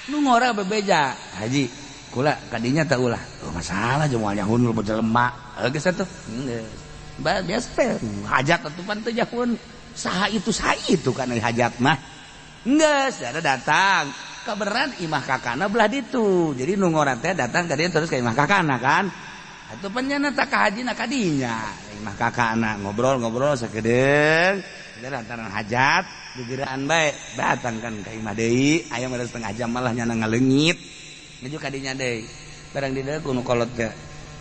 Nu ngora bebeja, Haji. Kula kadinya teh ulah. Masalah jeung moal nyahoun lu jelema. Geus atuh. Geus. Biasa teh hajat atuh pan teh nyahoun. Saha itu kan hajat mah. Geus, ada datang. Kebenaran imah kakana belah ditu. Jadi nu ngora teh datang ka dieu terus ka imah kakana kan. Atuh pan nyana tak ka hajina ka dinya. Imah kakana ngobrol sakedeung. Ada lantaran hajat, gegeraan bae. Datang kan ka imah deui, aya mah setengah jam malah nyana ngaleungit. Nuju ka dinya deui. Barang di dieu kuno kolot teh.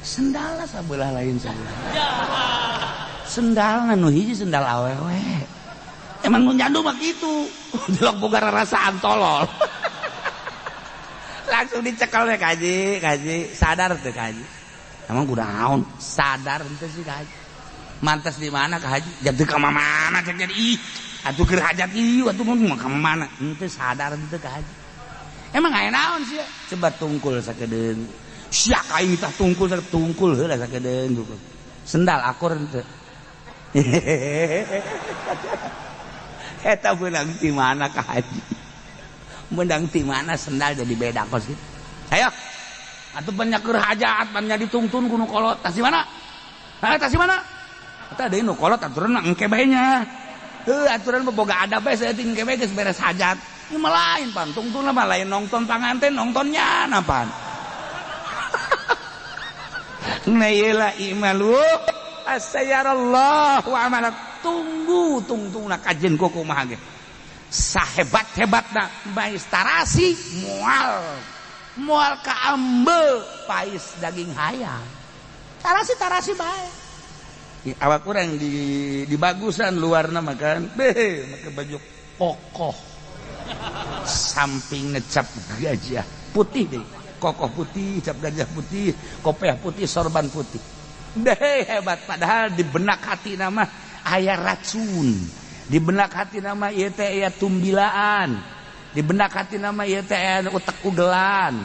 Sendalna sabelah lain sabelah. Sendalna nu hiji sendal awewe. Emang nu nyandu mah kitu. Jelok boga rarasaan tolol. Langsung dicekel we kaji. Sadar teu kaji. Emang kudu naon? Sadar henteu sih kaji. Mantes di mana ka haji? Jam teu ka mana cek jadi ih. Atuh keur hajat ieu atuh mun ka mana? Henteu sadar henteu ka haji. Emang aya naon sih? Coba tungkul sakedeung. Sia aing tah tungkul heula sakedeung. Sendal akur henteu. Eta menang di mana ka haji? Menang di mana sendal jadi beda kos gitu. Ayo. Atuh banyak keur hajat, banyak ditungtun ku nu kolot. Tas di mana? Tas di mana? Eta deui nu kolot aturan engke bae nya. aturan boga adab bae seuting kebe geus beres hajat. Ieu mah lain pan, tungtungna mah lain nonton panganten, nontonnya napan. Nah iyalah imalu asyarallah wa amalak. Tunggu tungtungna kajen kumaha ge. Sahebat-hebatna bais tarasi moal ka ambe pais daging hayam. Tarasi bae. Awak urang di bagusan luarna makan make baju kokoh. Samping ngecap gajah putih deh. Kokoh putih, cap gajah putih, kopiah putih, sorban putih. Deh hebat padahal di benak hati nama aya racun. Di benak hati nama ieu teh aya tumbilaan. Di benak hati nama ieu teh aya utek ugelan.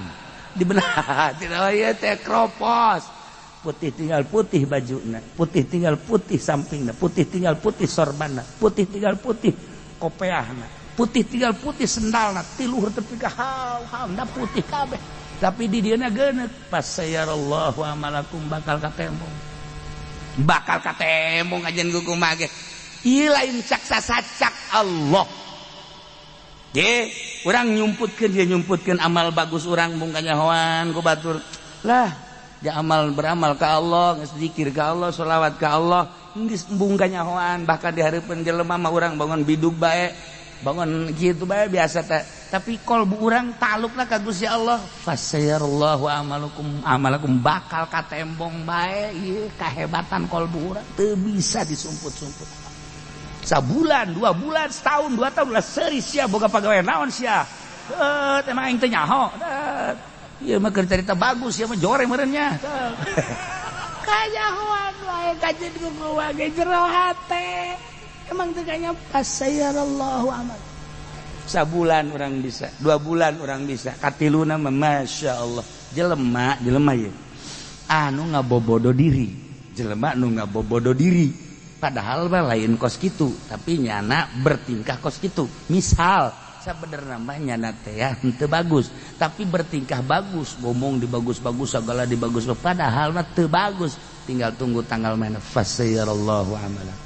Di benak hati nama ieu teh kropos. Putih tinggal putih bajuna, putih tinggal putih sampingna, putih tinggal putih sorbanna, putih tinggal putih kopeahna, putih tinggal putih sendalna, tiluhur tepi ka haw-hawna putih kabeh. Tapi di dieuna geuneuk pas sayarallahu amalakum bakal katembong. Bakal katembong ajeun kumaha ge. Ieu lain cak sasacak Allah. Ge, urang nyumputkeun amal bagus urang mung kanyahoan ku batur. Lah ja beramal ke Allah, zikir ke Allah, sholawat ke Allah, geus embung kanyahoan, bahkan di hareupeun jelema mah urang bangun bidug bae, bangun kitu bae biasa teh. Tapi kolbu urang talukna ka Gusti Allah, fasayarallahu amalakum bakal katembong bae. Ieu kahebatan kolbu urang teu bisa disumput-sumput. Sabulan, 2 bulan, setahun, 2 tahun lah seuri sia boga pagawe naon sia. Teh mah aing teh nyaho. Ieu mah keur carita bagus, ieu mah jore meureunnya. Kajahoan wae kajen kumaha ge jero hate. Emang teu kanya pasayarallahu amal. Sabulan orang bisa, 2 bulan orang bisa, katiluna mah masyaallah. Jelema ieu anu ngabobodo diri. Jelema nu ngabobodo diri. Padahal mah lain kos kitu, tapi nyana bertingkah kos kitu. Misal sabenerna mah nyana teh henteu bagus, tapi bertingkah bagus, ngomong di bagus-bagus, segala di bagus, padahal mah teu bagus. Tinggal tunggu tanggal mana fasayarallahu amala.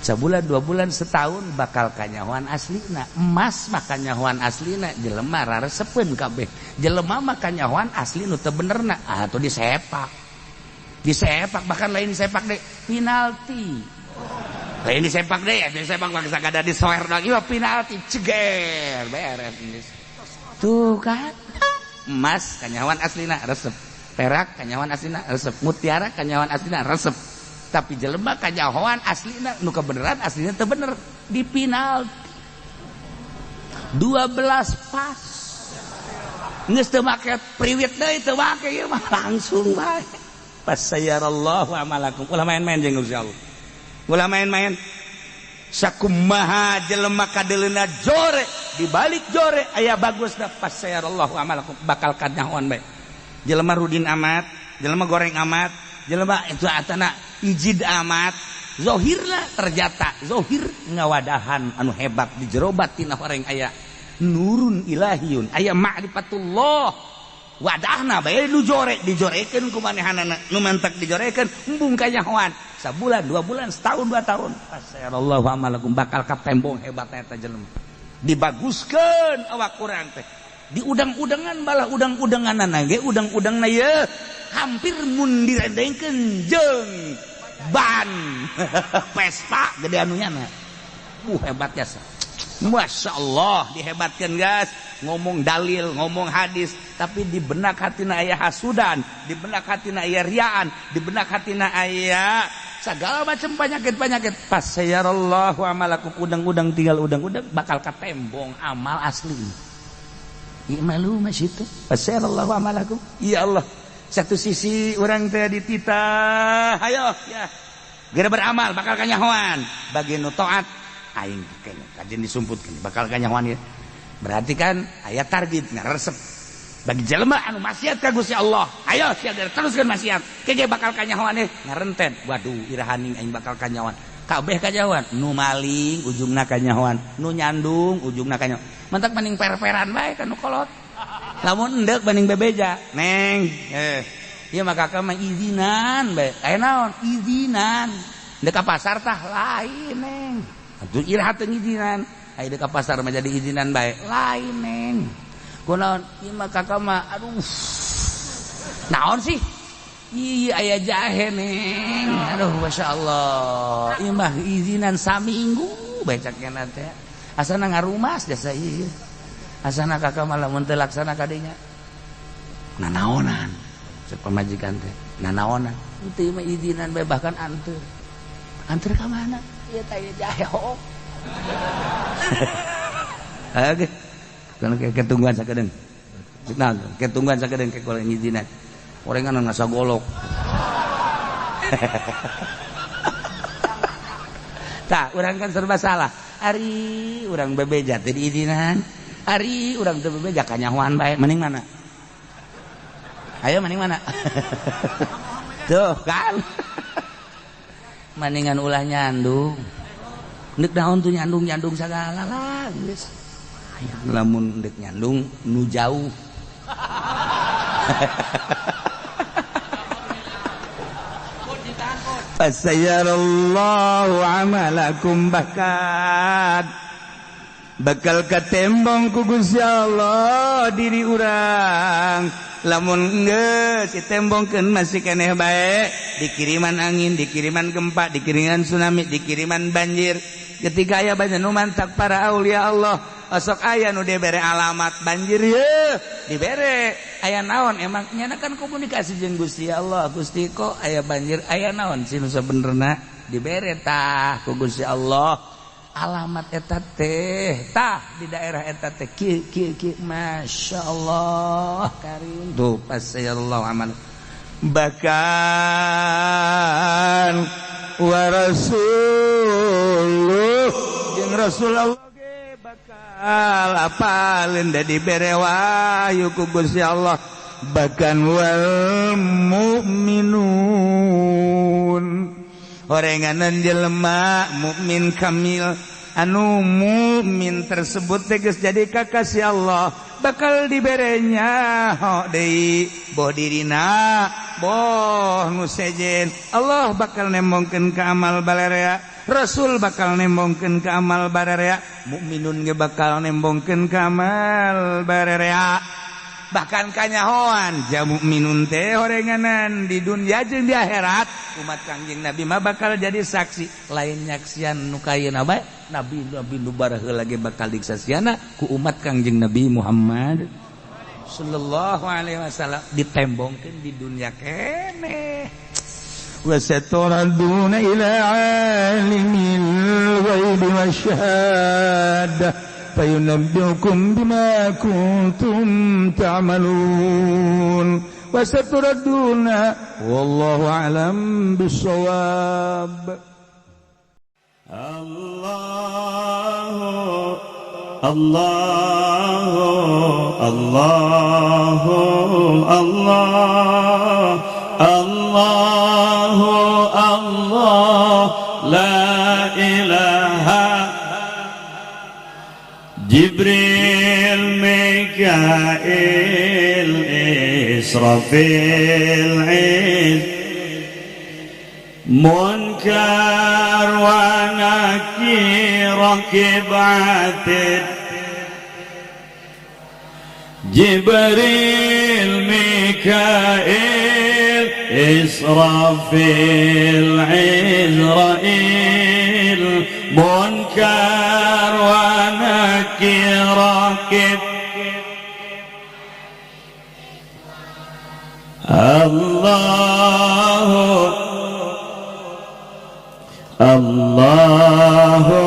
Sabulan, 2 bulan, setahun bakal kanyahoan aslina. Emas mah kanyahoan aslina, jelema raresepeun kabeh. Jelema mah kanyahoan asli nu teu benerna, atuh disepak. Disepak bahkan lain disepak deh penalti. Lain disepak deh, disepak bangsa kada disoer doang, ieu penalti ceger beres. Tuh kan. Emas kanyahoan aslina resep. Perak kanyahoan aslina resep. Mutiara kanyahoan aslina resep. Tapi jelema kanyahoan aslina nu kebeneran aslina teu bener di penalti. 12 pas. Geus teu make priwit deui teu make ieu mah langsung bae. Fasayarallahu amalakum. Ulah main-main jeung Gusti Allah. Ulah main-main. Sakumaha jelema kadeleuna jore, di balik jore aya bagusna fasayarallahu amalakum bakal kanyahoan bae. Jelema rudin amat, jelema goreng amat, jelema itu atana ijid amat, zohirna terjata, zohir ngawadahan anu hebat di jero batinna horeng aya nurun ilahiyun, aya ma'rifatullah. Wadahna bae nu jore dijorekeun ku manehanana, nu mentek dijorekeun embung kanyahoan. Sabulan, 2 bulan, setahun, 2 tahun. Fasayarallahu amalakum bakal katembong hebatna eta jelema. Dibaguskeun awak urang teh. Di udang-udangan balah udang-udanganna ge udang-udangna ye hampir mun direndengkeun jeung ban Vespa gede anunya na. Hebat jasa. Masya Allah dihebatkan guys. Ngomong dalil, ngomong hadis, tapi di benak hatina aya hasudan, di benak hatina aya riaan, di benak hatina aya segala macam penyakit-penyakit. Fasayarallahu amalakum udang-udang tinggal udang-udang bakal katembong amal asli. Imalu masyitu. Fasayarallahu amalakum. Ya Allah. Satu sisi orang teh dititah, ayo ya. Gara beramal bakal kanyahoan. Bagi nu taat aing kajen disumputkeun bakal kanyahoan ya. Berarti kan aya target ngaresep. Bagi jelema anu maksiat ka Gusti Allah, ayo sia teruskeun maksiat. Kege bakal kanyahoan ngarenten. Waduh, irahaning aing bakal kanyahoan. Kabeh kanyahoan, nu maling ujungna kanyahoan, nu nyandung ujungna kanyahoan. Mentek mending per-peran bae kan nu kolot. Lamun endek banding bebeja, neng. Ieu mah kakak mah izinan bae. Aya naon? Izinan. Dek ka pasar tah lain, neng. atuh iraha teu ngijinan aya ka pasar mah jadi izinan bae lain neng kunaon ieu mah kakak mah aduh naon sih iya aya jahe neng aduh masyaallah ieu mah izinan saminggu bae cakna teh asana ngarumas jasa ieu asana kakak mah lamun teu laksana ka dinya nanaonan cek pamajikan teh nanaonan teu mah izinan bae bahkan anteur ka mana ieu teh jahe hok oke kana ketungguan sakedeung nah ketungguan sakedeung ke koleng izinan orengan ngasa golok tah urang kan serba salah ari urang bebeja teh diizinan ari urang teu bebeja kanyahoan bae mending mana ayo mending mana tuh kan mendingan ulah nyandung ndek naon tuh nyandung sagala lah geus lamun ndek nyandung nu jauh fasayarallahu amalakum bakal katembong ku Gusti Allah diri urang lamun geus ditembongkeun masih keneh bae dikiriman angin dikiriman gempa dikiriman tsunami dikiriman banjir ketika aya banjir nu mantak para aulia Allah osok aya nu dibere alamat banjir ye dibere aya naon emang nyana kan komunikasi jeung Gusti Allah Gusti kok aya banjir aya naon sih nu sabenerna dibere tah ku Gusti Allah alamat eta teh tah di daerah eta teh kieu masyaallah karim tuh pasayallahu amal bahkan wa rasuluh jeung Rasulullah ge bakal apalin da dibere wahyu ku Gusti Allah bahkan wal mu'minun orenganan jelema mukmin kamil anu mukmin tersebut tegas jadi kakasih Allah bakal diberenya hok deui boh dirina boh nu sejen Allah bakal nembongkeun ka amal bararea Rasul bakal nembongkeun ka amal bararea mukminun ge bakal nembongkeun ka amal bararea bahkan kanyahoan jamu minun teh horenganan di dunia jeung di akhirat umat Kangjeng Nabi mah bakal jadi saksi lain nyaksian nu kayeuna bae nabi nu baraheula ge bakal disaksiana ku umat Kangjeng Nabi Muhammad sallallahu alaihi wasallam ditembongkeun di dunia keneh wa saturaduna ila alimil ghaibi wasyahadah فينبئكم بما كنتم تعملون وستردون والله أعلم بالصواب الله الله الله الله الله الله لا إله Jibril, Mikail, Israfil, Munkar wa Nakir, Rakib Atid, Jibril, Mikail, Israfil, Israel, Munkar wa Rakib Allahu Allahu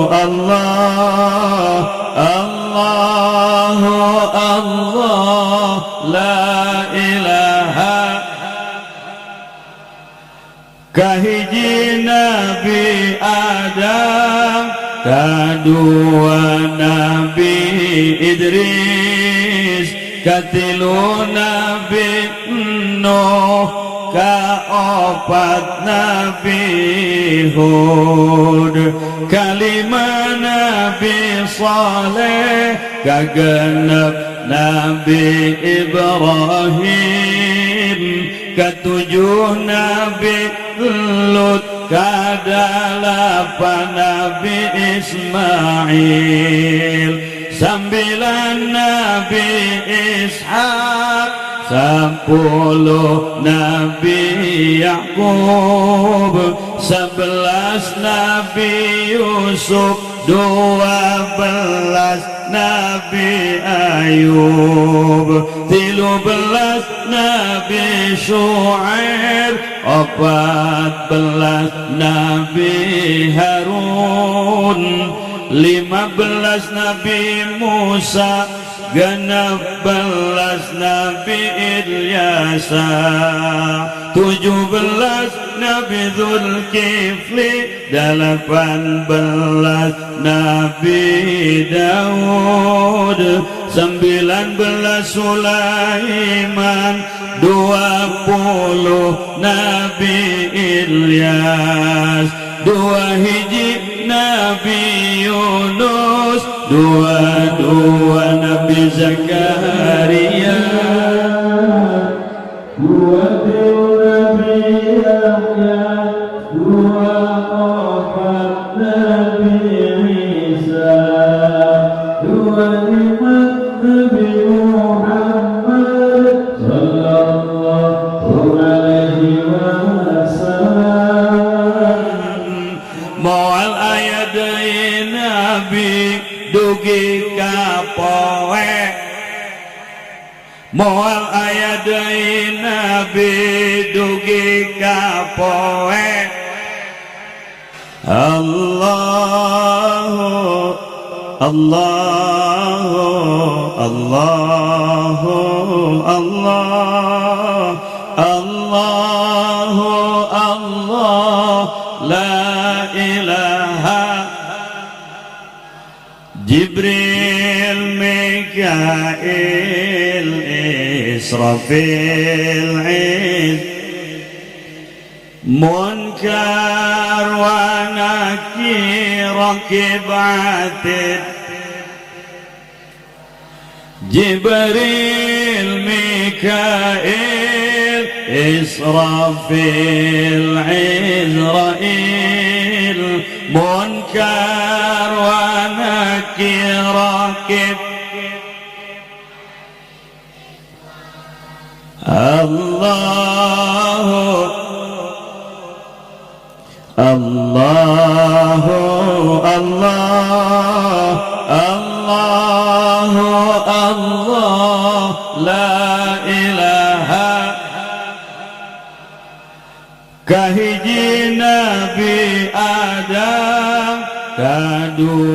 Allah Allahu Allah la ilaha kahiji Nabi Adam kadua Nabi Idris katilu Nabi Nuh kaopat Nabi Hud kalima Nabi Saleh kagenep Nabi Ibrahim katujuh Nabi Lut kadalapan Nabi Ismail, 9 Nabi Ishak, 10 Nabi Yakub, 11 Nabi Yusuf, 12 Nabi Ayub, 13 Nabi Syuaib, 14 Nabi Harun, 15 Nabi Musa, 16 Nabi Ilyasa, 17 Nabi Zulkifli, 18 Nabi Daud, 19 Sulaiman, 20 Nabi Ilyas, 2 hiji Nabi Yunus, 22 Nabi Zakaria, 20 Nabi Yahya, 24 Nabi Isa, 25 Nabi Muhammad sallallahu alaihi wasallam. Moal ayat dari Nabi dugi kapoe, moal ayat dari Nabi dugi kapoe. Allahu Allahu Allahu Allah Allahu Allah la ilaha. Jibril, Mikail, Israfil, Munkar wa Nakir, Rakib Atid. Jibril, Mikail, Israfil, Izrail, Munkar wa Nakir, Rakib. Allahu Allahu Allah Allahu Allah la ilaha. Kahiji Nabi Adam, kadu